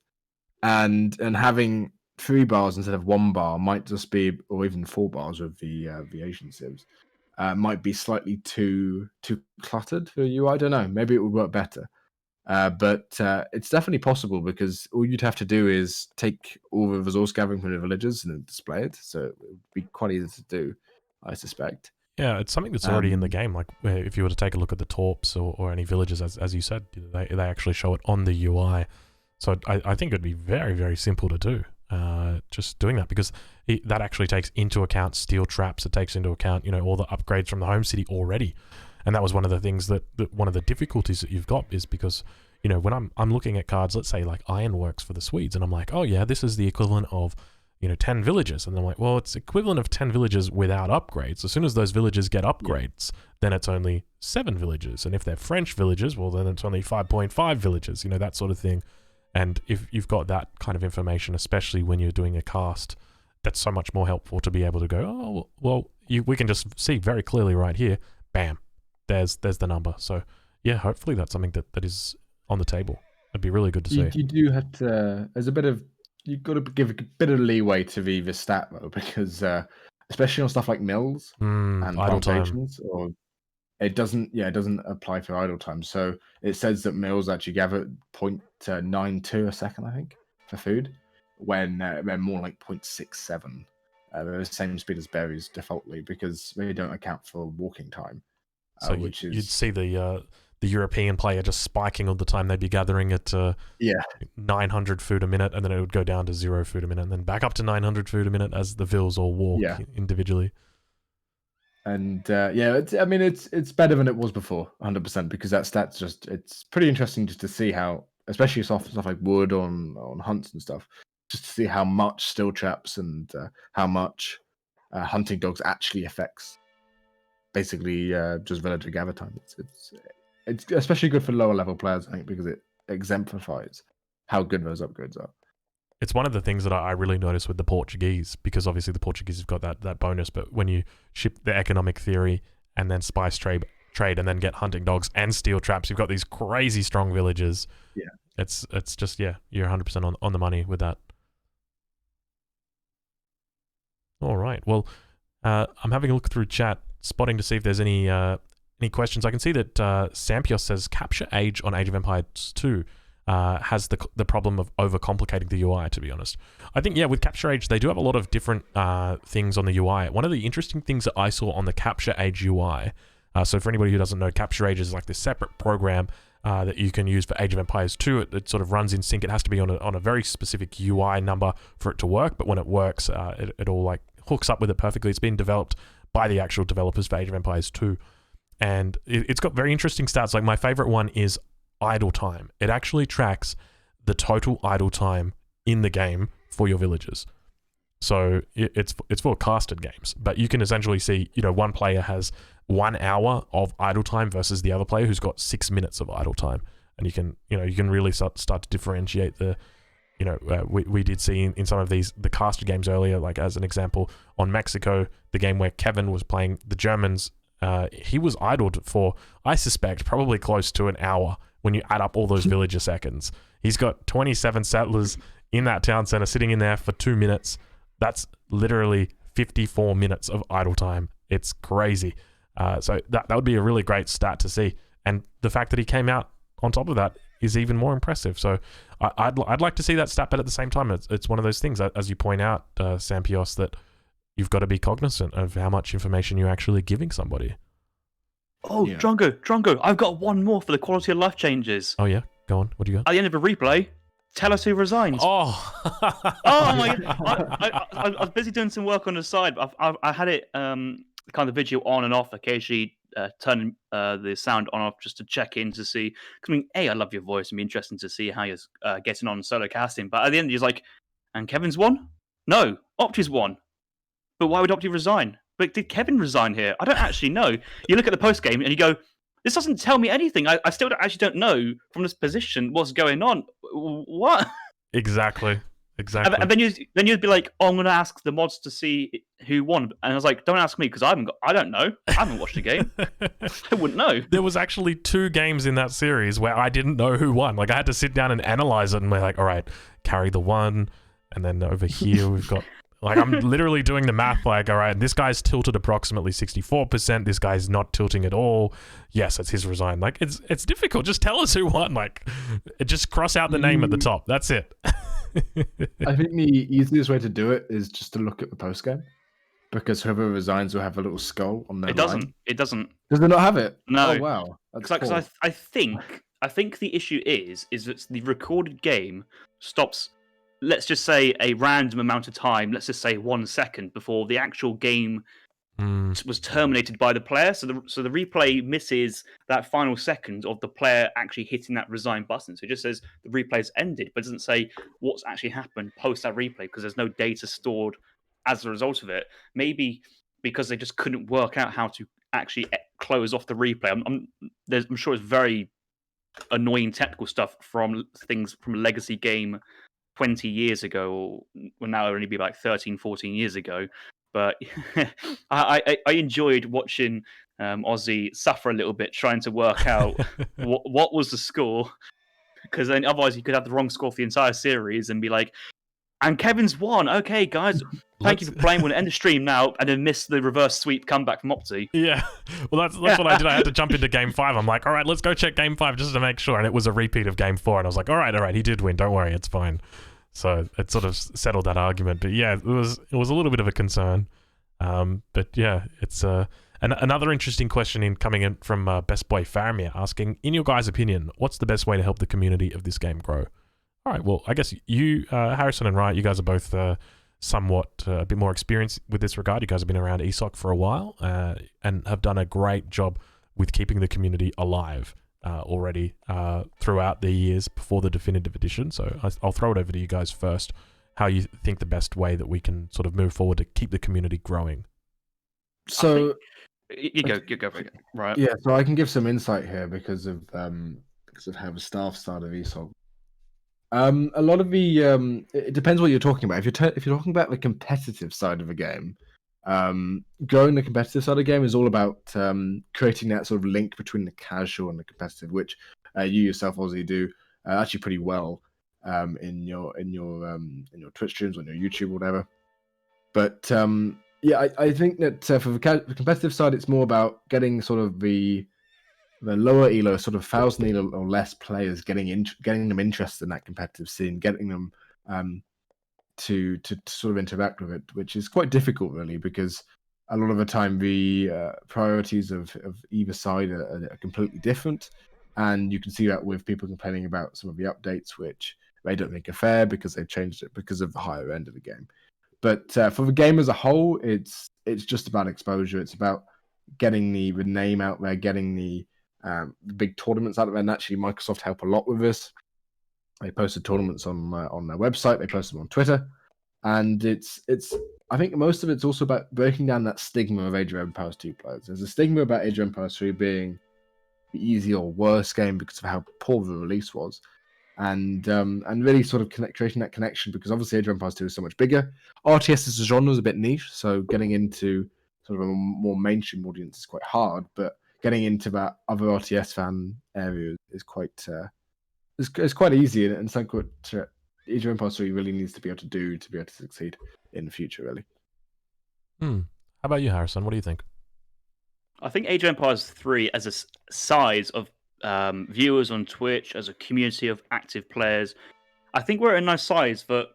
and having 3 bars instead of 1 bar might just be, or even 4 bars with the Asian sieves, might be slightly too cluttered for a UI. I don't know. Maybe it would work better. But it's definitely possible, because all you'd have to do is take all the resource gathering from the villagers and then display it. So it would be quite easy to do, I suspect. Yeah, it's something that's already in the game. Like, if you were to take a look at the torps or any villages, as you said, they actually show it on the UI. So I think it'd be very, very simple to do. Just doing that, because that actually takes into account steel traps. It takes into account, all the upgrades from the home city already. And that was one of the things that one of the difficulties that you've got is because, when I'm looking at cards, let's say like Ironworks for the Swedes, and I'm like, oh yeah, this is the equivalent of 10 villages. And I'm like, well, it's equivalent of 10 villages without upgrades. As soon as those villages get upgrades, then it's only 7 villages. And if they're French villages, well, then it's only 5.5 villages, that sort of thing. And if you've got that kind of information, especially when you're doing a cast, that's so much more helpful to be able to go, oh, well, we can just see very clearly right here, bam, there's the number. So, yeah, hopefully that's something that is on the table. It'd be really good to see. You do have to, you've got to give a bit of leeway to the stat, though, because especially on stuff like mills and idle plantations, time. or it doesn't apply for idle time. So it says that mills actually gather 0.92 a second, I think, for food, when they're more like 0.67. They're the same speed as berries defaultly, because they don't account for walking time. So you'd see the European player just spiking all the time. They'd be gathering at 900 food a minute, and then it would go down to 0 food a minute, and then back up to 900 food a minute as the vills all walk individually. And it's better than it was before, 100%, because that stat's it's pretty interesting just to see how, especially stuff like wood on hunts and stuff, just to see how much steel traps and how much hunting dogs actually affects basically just villager gather time. It's especially good for lower level players, I think, because it exemplifies how good those upgrades are. It's one of the things that I really noticed with the Portuguese, because obviously the Portuguese have got that bonus, but when you ship the economic theory and then spice trade and then get hunting dogs and steel traps, you've got these crazy strong villages. Yeah. It's just, you're 100% on the money with that. All right. Well, I'm having a look through chat, spotting to see if there's any questions. I can see that Sampios says capture age on Age of Empires 2 has the problem of overcomplicating the UI, to be honest. I think, with Capture Age, they do have a lot of different things on the UI. One of the interesting things that I saw on the Capture Age UI, so for anybody who doesn't know, Capture Age is like this separate program that you can use for Age of Empires 2. It sort of runs in sync. It has to be on a very specific UI number for it to work, but when it works, it all like hooks up with it perfectly. It's been developed by the actual developers for Age of Empires 2, and it's got very interesting stats. Like my favorite one is idle time. It actually tracks the total idle time in the game for your villagers. So it's for casted games, but you can essentially see, one player has 1 hour of idle time versus the other player who's got 6 minutes of idle time, and you can really start to differentiate the, we did see in some of the casted games earlier, like as an example on Mexico, the game where Kevin was playing the Germans, he was idled for, I suspect, probably close to an hour when you add up all those villager seconds. He's got 27 settlers in that town center sitting in there for 2 minutes. That's literally 54 minutes of idle time. It's crazy. So that would be a really great stat to see. And the fact that he came out on top of that is even more impressive. So I'd like to see that stat, but at the same time, it's one of those things, as you point out, Sampios, that you've got to be cognizant of how much information you're actually giving somebody. Oh, yeah. Drongo, I've got one more for the quality of life changes. Oh, yeah? Go on. What do you got? At the end of a replay, tell us who resigned. Oh, oh my God. I was busy doing some work on the side, but I had it kind of video on and off, occasionally turning the sound on and off just to check in to see. I mean, I love your voice. It'd be interesting to see how you're getting on solo casting. But at the end, he's like, and Kevin's won? No, Opti's won. But why would Opti resign? But did Kevin resign here? I don't actually know. You look at the post game and you go, this doesn't tell me anything. I still actually don't know from this position what's going on. What? Exactly. And then you'd be like, oh, I'm going to ask the mods to see who won. And I was like, don't ask me because I don't know. I haven't watched the game. I wouldn't know. There was actually 2 games in that series where I didn't know who won. Like I had to sit down and analyze it, and we're like, all right, carry the 1, and then over here we've got. Like, I'm literally doing the math, like, all right, this guy's tilted approximately 64%, this guy's not tilting at all. Yes, it's his resign. Like, it's difficult. Just tell us who won. Like, just cross out the name at the top. That's it. I think the easiest way to do it is just to look at the post game, because whoever resigns will have a little skull on their line. It doesn't. Does it not have it? No. Oh, wow. Because I think the issue is that the recorded game stops, let's just say, a random amount of time, let's just say 1 second before the actual game was terminated by the player. So the replay misses that final second of the player actually hitting that resign button. So it just says the replay's ended, but it doesn't say what's actually happened post that replay because there's no data stored as a result of it. Maybe because they just couldn't work out how to actually close off the replay. I'm sure it's very annoying technical stuff from things from a legacy game 20 years ago, or well, now it would only be like 13, 14 years ago. But I enjoyed watching Aussie suffer a little bit trying to work out what was the score, because then otherwise you could have the wrong score for the entire series and be like, and Kevin's won. Okay, guys, thank you for playing. We'll end the stream now, and then miss the reverse sweep comeback from Opti. Yeah, well, that's what I did. I had to jump into Game 5. I'm like, all right, let's go check Game 5 just to make sure. And it was a repeat of Game 4. And I was like, all right, he did win. Don't worry, it's fine. So it sort of settled that argument. But yeah, it was a little bit of a concern. But yeah, it's another interesting question coming in from Best Boy Faramir asking, in your guys' opinion, what's the best way to help the community of this game grow? All right, well, I guess you, Harrison and Riot, you guys are both somewhat a bit more experienced with this regard. You guys have been around ESOC for a while and have done a great job with keeping the community alive already throughout the years before the definitive edition. So I'll throw it over to you guys first, how you think the best way that we can sort of move forward to keep the community growing. So you go for it. Right. Yeah, so I can give some insight here because of how the staff side of ESOC. A lot of the it depends what you're talking about. If you're talking about the competitive side of a game, growing the competitive side of the game is all about creating that sort of link between the casual and the competitive, which you yourself, Ozzy, do actually pretty well in your Twitch streams, on your YouTube, or whatever. But yeah, I think that for the competitive side, it's more about getting sort of the lower elo, sort of 1,000 elo or less players, getting them interested in that competitive scene, getting them to sort of interact with it, which is quite difficult, really, because a lot of the time the priorities of either side are completely different. And you can see that with people complaining about some of the updates, which they don't think are fair because they've changed it because of the higher end of the game. But for the game as a whole, it's just about exposure. It's about getting the name out there, getting the big tournaments out of there. And actually, Microsoft help a lot with this. They posted tournaments on their website. They posted them on Twitter, and it's. I think most of it's also about breaking down that stigma of Age of Empires 2 players. There's a stigma about Age of Empires 3 being the easy or worse game because of how poor the release was, and really sort of creating that connection, because obviously Age of Empires 2 is so much bigger. RTS as a genre is a bit niche, so getting into sort of a more mainstream audience is quite hard, but getting into that other RTS fan area is quite it's quite easy, and something what Age of Empires 3 really needs to be able to do to be able to succeed in the future, really. How about you, Harrison? What do you think? I think Age of Empires 3, as a size of viewers on Twitch, as a community of active players, I think we're at a nice size that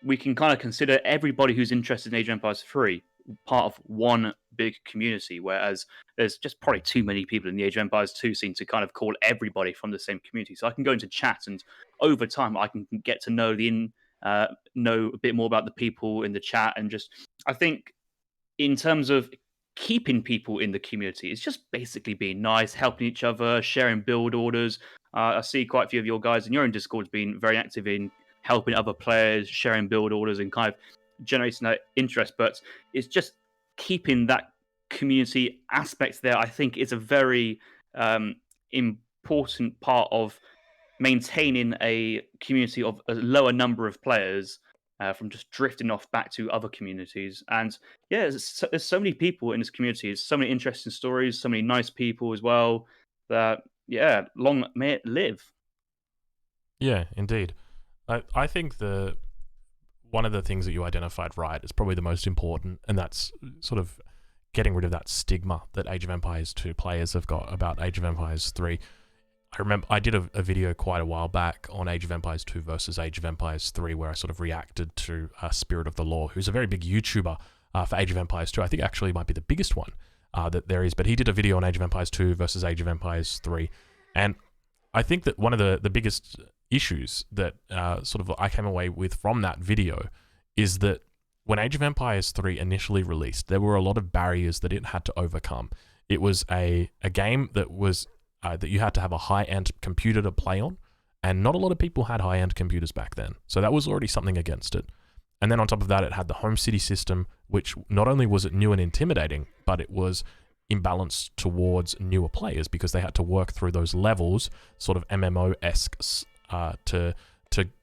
we can kind of consider everybody who's interested in Age of Empires 3 part of one big community, whereas there's just probably too many people in the Age of Empires 2 scene to kind of call everybody from the same community. So I can go into chat, and over time I can get to know know a bit more about the people in the chat, and just, I think in terms of keeping people in the community, it's just basically being nice, helping each other, sharing build orders. I see quite a few of your guys in your own Discord being very active in helping other players, sharing build orders, and kind of generating that interest. But it's just keeping that community aspect there, I think, is a very important part of maintaining a community of a lower number of players from just drifting off back to other communities. And yeah, there's so many people in this community. There's so many interesting stories, so many nice people as well. That, yeah, long may it live. Yeah, indeed. I think one of the things that you identified right is probably the most important, and that's sort of getting rid of that stigma that Age of Empires 2 players have got about Age of Empires 3. I remember I did a video quite a while back on Age of Empires 2 versus Age of Empires 3, where I sort of reacted to Spirit of the Law, who's a very big YouTuber for Age of Empires 2. I think actually might be the biggest one that there is, but he did a video on Age of Empires 2 versus Age of Empires 3. And I think that one of the biggest issues that sort of I came away with from that video is that when Age of Empires 3 initially released, there were a lot of barriers that it had to overcome. It was a game that was that you had to have a high-end computer to play on, and not a lot of people had high-end computers back then. So that was already something against it. And then on top of that, it had the home city system, which not only was it new and intimidating, but it was imbalanced towards newer players because they had to work through those levels, sort of MMO-esque, to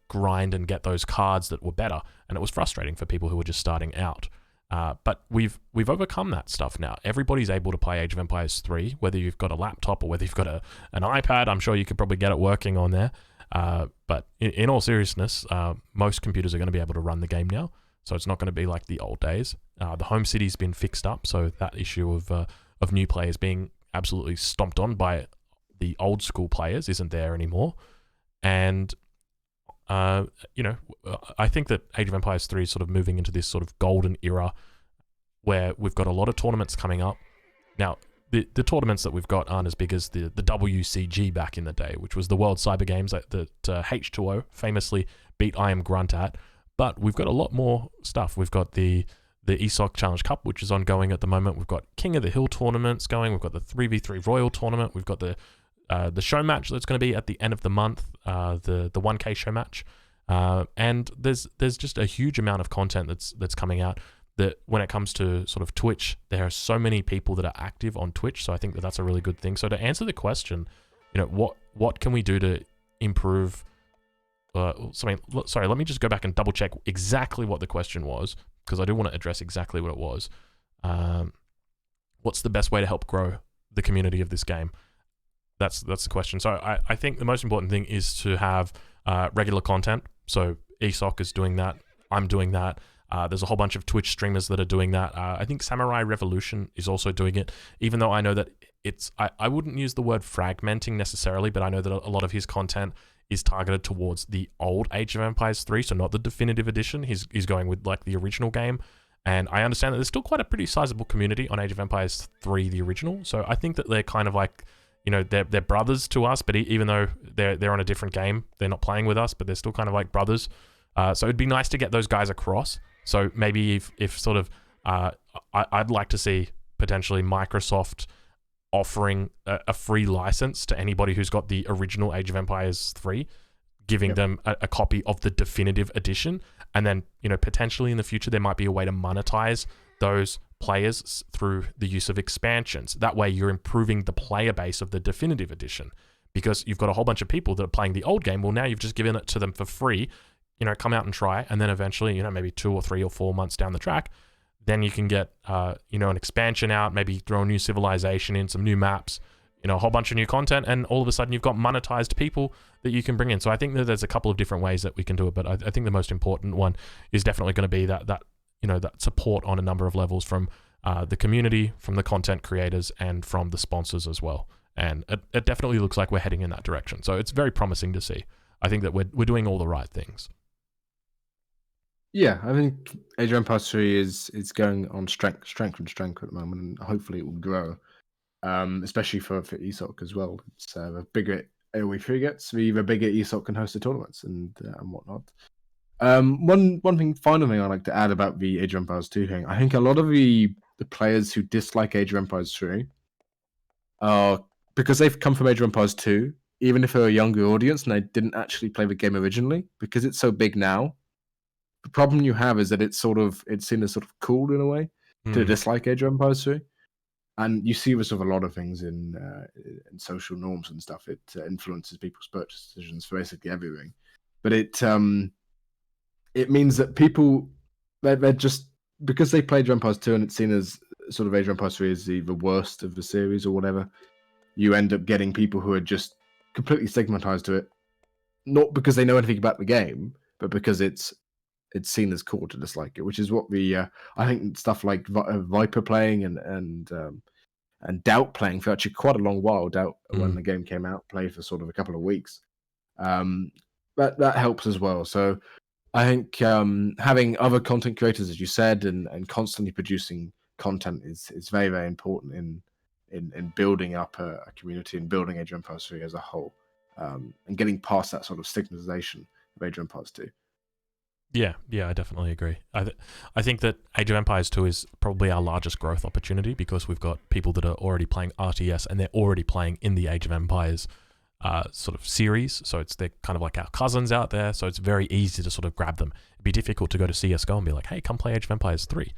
grind and get those cards that were better. And it was frustrating for people who were just starting out. But we've overcome that stuff now. Everybody's able to play Age of Empires 3, whether you've got a laptop or whether you've got an iPad. I'm sure you could probably get it working on there. But in all seriousness, most computers are going to be able to run the game now, so it's not going to be like the old days. The home city's been fixed up, so that issue of new players being absolutely stomped on by the old school players isn't there anymore. And I think that Age of Empires 3 is sort of moving into this sort of golden era where we've got a lot of tournaments coming up. Now, the tournaments that we've got aren't as big as the WCG back in the day, which was the World Cyber Games that H2O famously beat I Am Grunt at. But we've got a lot more stuff. We've got the ESOC Challenge Cup, which is ongoing at the moment. We've got King of the Hill tournaments going. We've got the 3v3 Royal tournament. We've got the show match that's going to be at the end of the month, the 1K show match. And there's just a huge amount of content that's coming out. That when it comes to sort of Twitch, there are so many people that are active on Twitch, so I think that's a really good thing. So to answer the question, what can we do to improve? Sorry, let me just go back and double check exactly what the question was, because I do want to address exactly what it was. What's the best way to help grow the community of this game? That's the question. So I think the most important thing is to have regular content. So ESOC is doing that. I'm doing that. There's a whole bunch of Twitch streamers that are doing that. I think Samurai Revolution is also doing it, even though I know that I wouldn't use the word fragmenting necessarily, but I know that a lot of his content is targeted towards the old Age of Empires 3, so not the definitive edition. He's going with like the original game. And I understand that there's still quite a pretty sizable community on Age of Empires 3, the original. So I think that they're kind of like, you know, they're brothers to us, but even though they're on a different game, they're not playing with us, but they're still kind of like brothers. So it'd be nice to get those guys across. So maybe if sort of, I'd like to see potentially Microsoft offering a free license to anybody who's got the original Age of Empires 3, giving them a copy of the definitive edition. And then, you know, potentially in the future, there might be a way to monetize those players through the use of expansions. That way you're improving the player base of the definitive edition, because you've got a whole bunch of people that are playing the old game. Well, now you've just given it to them for free, you know, come out and try. And then eventually, you know, maybe 2 or 3 or 4 months down the track, then you can get, you know, an expansion out, maybe throw a new civilization in, some new maps, you know, a whole bunch of new content, and all of a sudden you've got monetized people that you can bring in. So I think that there's a couple of different ways that we can do it, but I think the most important one is definitely going to be that you know, that support on a number of levels from the community, from the content creators, and from the sponsors as well. And it definitely looks like we're heading in that direction. So it's very promising to see. I think that we're doing all the right things. Yeah, I think Age of Empires 3 is going on strength and strength at the moment, and hopefully it will grow, especially for ESOC as well. It's the bigger AoE3 gets, the bigger ESOC can host the tournaments and whatnot. One final thing I'd like to add about the Age of Empires 2 thing, I think a lot of the players who dislike Age of Empires 3 are because they've come from Age of Empires 2, even if they're a younger audience and they didn't actually play the game originally, because it's so big now. The problem you have is that it's seen as sort of cool in a way to dislike Age of Empires 3. And you see this with a lot of things in social norms and stuff. It influences people's purchase decisions for basically everything. But it means that people, they're just, because they played Age of Empires 2 and it's seen as sort of Age of Empires 3 is the worst of the series or whatever, you end up getting people who are just completely stigmatized to it, not because they know anything about the game, but because it's seen as cool to dislike it, which is what I think stuff like Viper playing and Doubt playing for actually quite a long while. Doubt, when the game came out, played for sort of a couple of weeks. That helps as well. So I think having other content creators, as you said, and constantly producing content is very, very important in building up a community and building Age of Empires 3 as a whole, and getting past that sort of stigmatization of Age of Empires 2. Yeah, I definitely agree. I think that Age of Empires 2 is probably our largest growth opportunity, because we've got people that are already playing RTS and they're already playing in the Age of Empires sort of series. So they're kind of like our cousins out there. So it's very easy to sort of grab them. It'd be difficult to go to CSGO and be like, hey, come play Age of Empires 3.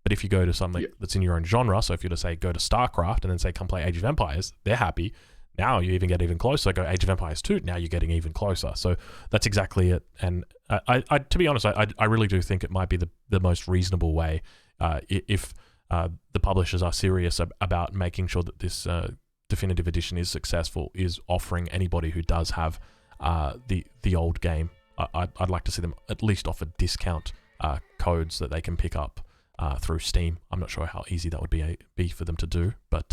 But if you go to something that's in your own genre, so if you were to say go to StarCraft and then say come play Age of Empires, they're happy. Now you even get even closer. Go Age of Empires 2. Now you're getting even closer. So that's exactly it. And I to be honest, I really do think it might be the most reasonable way if the publishers are serious about making sure that this definitive edition is successful, is offering anybody who does have the old game. I'd like to see them at least offer discount codes that they can pick up through Steam. I'm not sure how easy that would be for them to do, but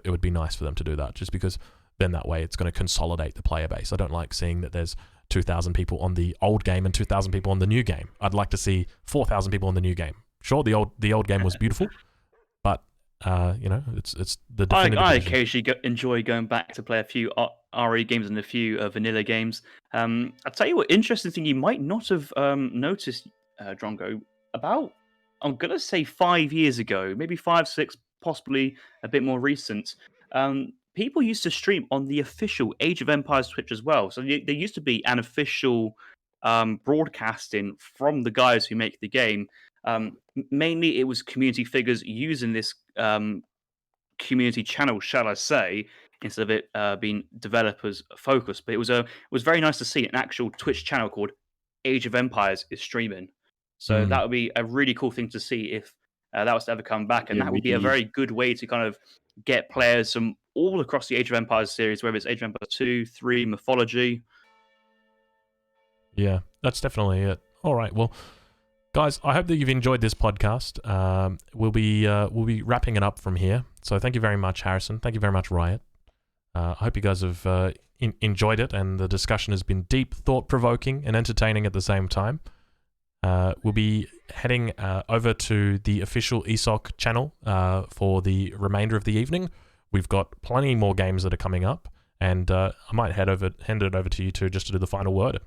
it would be nice for them to do that, just because then that way it's going to consolidate the player base. I don't like seeing that there's 2,000 people on the old game and 2,000 people on the new game. I'd like to see 4,000 people on the new game. Sure, the old game was beautiful, but you know, it's the definitive I edition. occasionally enjoy going back to play a few RE games and a few vanilla games. I'll tell you what, interesting thing you might not have noticed, Drongo, about, I'm going to say 5 years ago, maybe 5, 6, possibly a bit more recent, people used to stream on the official Age of Empires Twitch as well. So there used to be an official broadcasting from the guys who make the game. Mainly it was community figures using this community channel, shall I say, instead of it being developers focused. But it was very nice to see an actual Twitch channel called Age of Empires is streaming. So that would be a really cool thing to see if that was to ever come back, and that would be a very good way to kind of get players from all across the Age of Empires series, whether it's Age of Empires 2, 3, Mythology. Yeah, that's definitely it. All right, well, guys, I hope that you've enjoyed this podcast. We'll be wrapping it up from here. So thank you very much, Harrison. Thank you very much, Riot. I hope you guys have enjoyed it, and the discussion has been deep, thought-provoking, and entertaining at the same time. We'll be heading over to the official ESOC channel for the remainder of the evening, we've got plenty more games that are coming up, and I might hand it over to you two just to do the final word.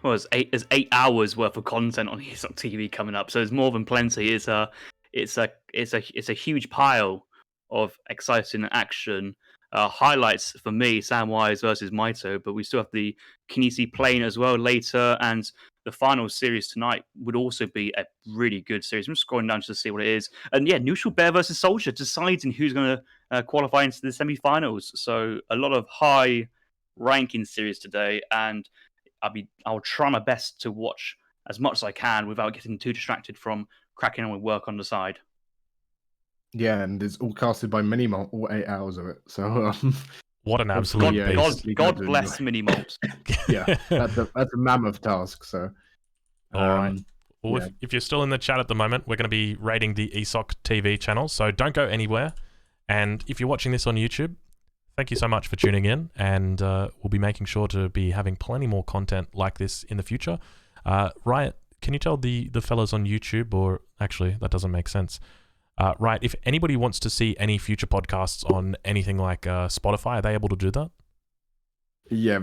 Well, there's 8 hours worth of content on ESOC TV coming up, so there's more than plenty. It's a huge pile of exciting action. Highlights for me: Samwise versus Maito, but we still have the Kinesi Plane as well later, and the final series tonight would also be a really good series. I'm just scrolling down just to see what it is, and yeah, Neutral Bear versus Soldier, deciding who's going to qualify into the semi-finals. So a lot of high ranking series today, and I'll try my best to watch as much as I can without getting too distracted from cracking on with work on the side. Yeah, and it's all casted by Minimalt, all 8 hours of it. So what an absolute beast. God bless Minimalt. Yeah, that's a mammoth task. So all right. Well, if you're still in the chat at the moment, we're going to be rating the ESOC TV channel, so don't go anywhere. And if you're watching this on YouTube, thank you so much for tuning in, and we'll be making sure to be having plenty more content like this in the future. Riot, can you tell the fellas on YouTube, or actually, that doesn't make sense. Right, if anybody wants to see any future podcasts on anything like Spotify, are they able to do that? Yeah,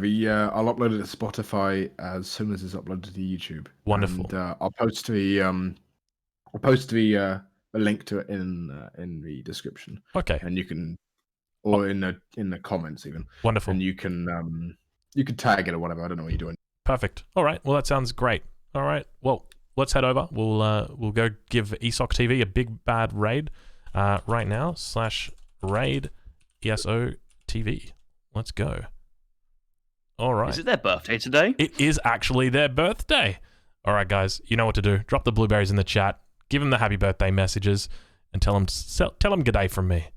I'll upload it to Spotify as soon as it's uploaded to YouTube. Wonderful. And I'll post the link to it in the description. Okay. And you can, or in the comments even. Wonderful. And you can tag it or whatever. I don't know what you're doing. Perfect. All right. Well, that sounds great. All right. Well, let's head over. We'll go give ESOC TV a big bad raid right now. /raid ESO TV. Let's go. All right. Is it their birthday today? It is actually their birthday. All right, guys. You know what to do. Drop the blueberries in the chat. Give them the happy birthday messages, and tell them g'day from me.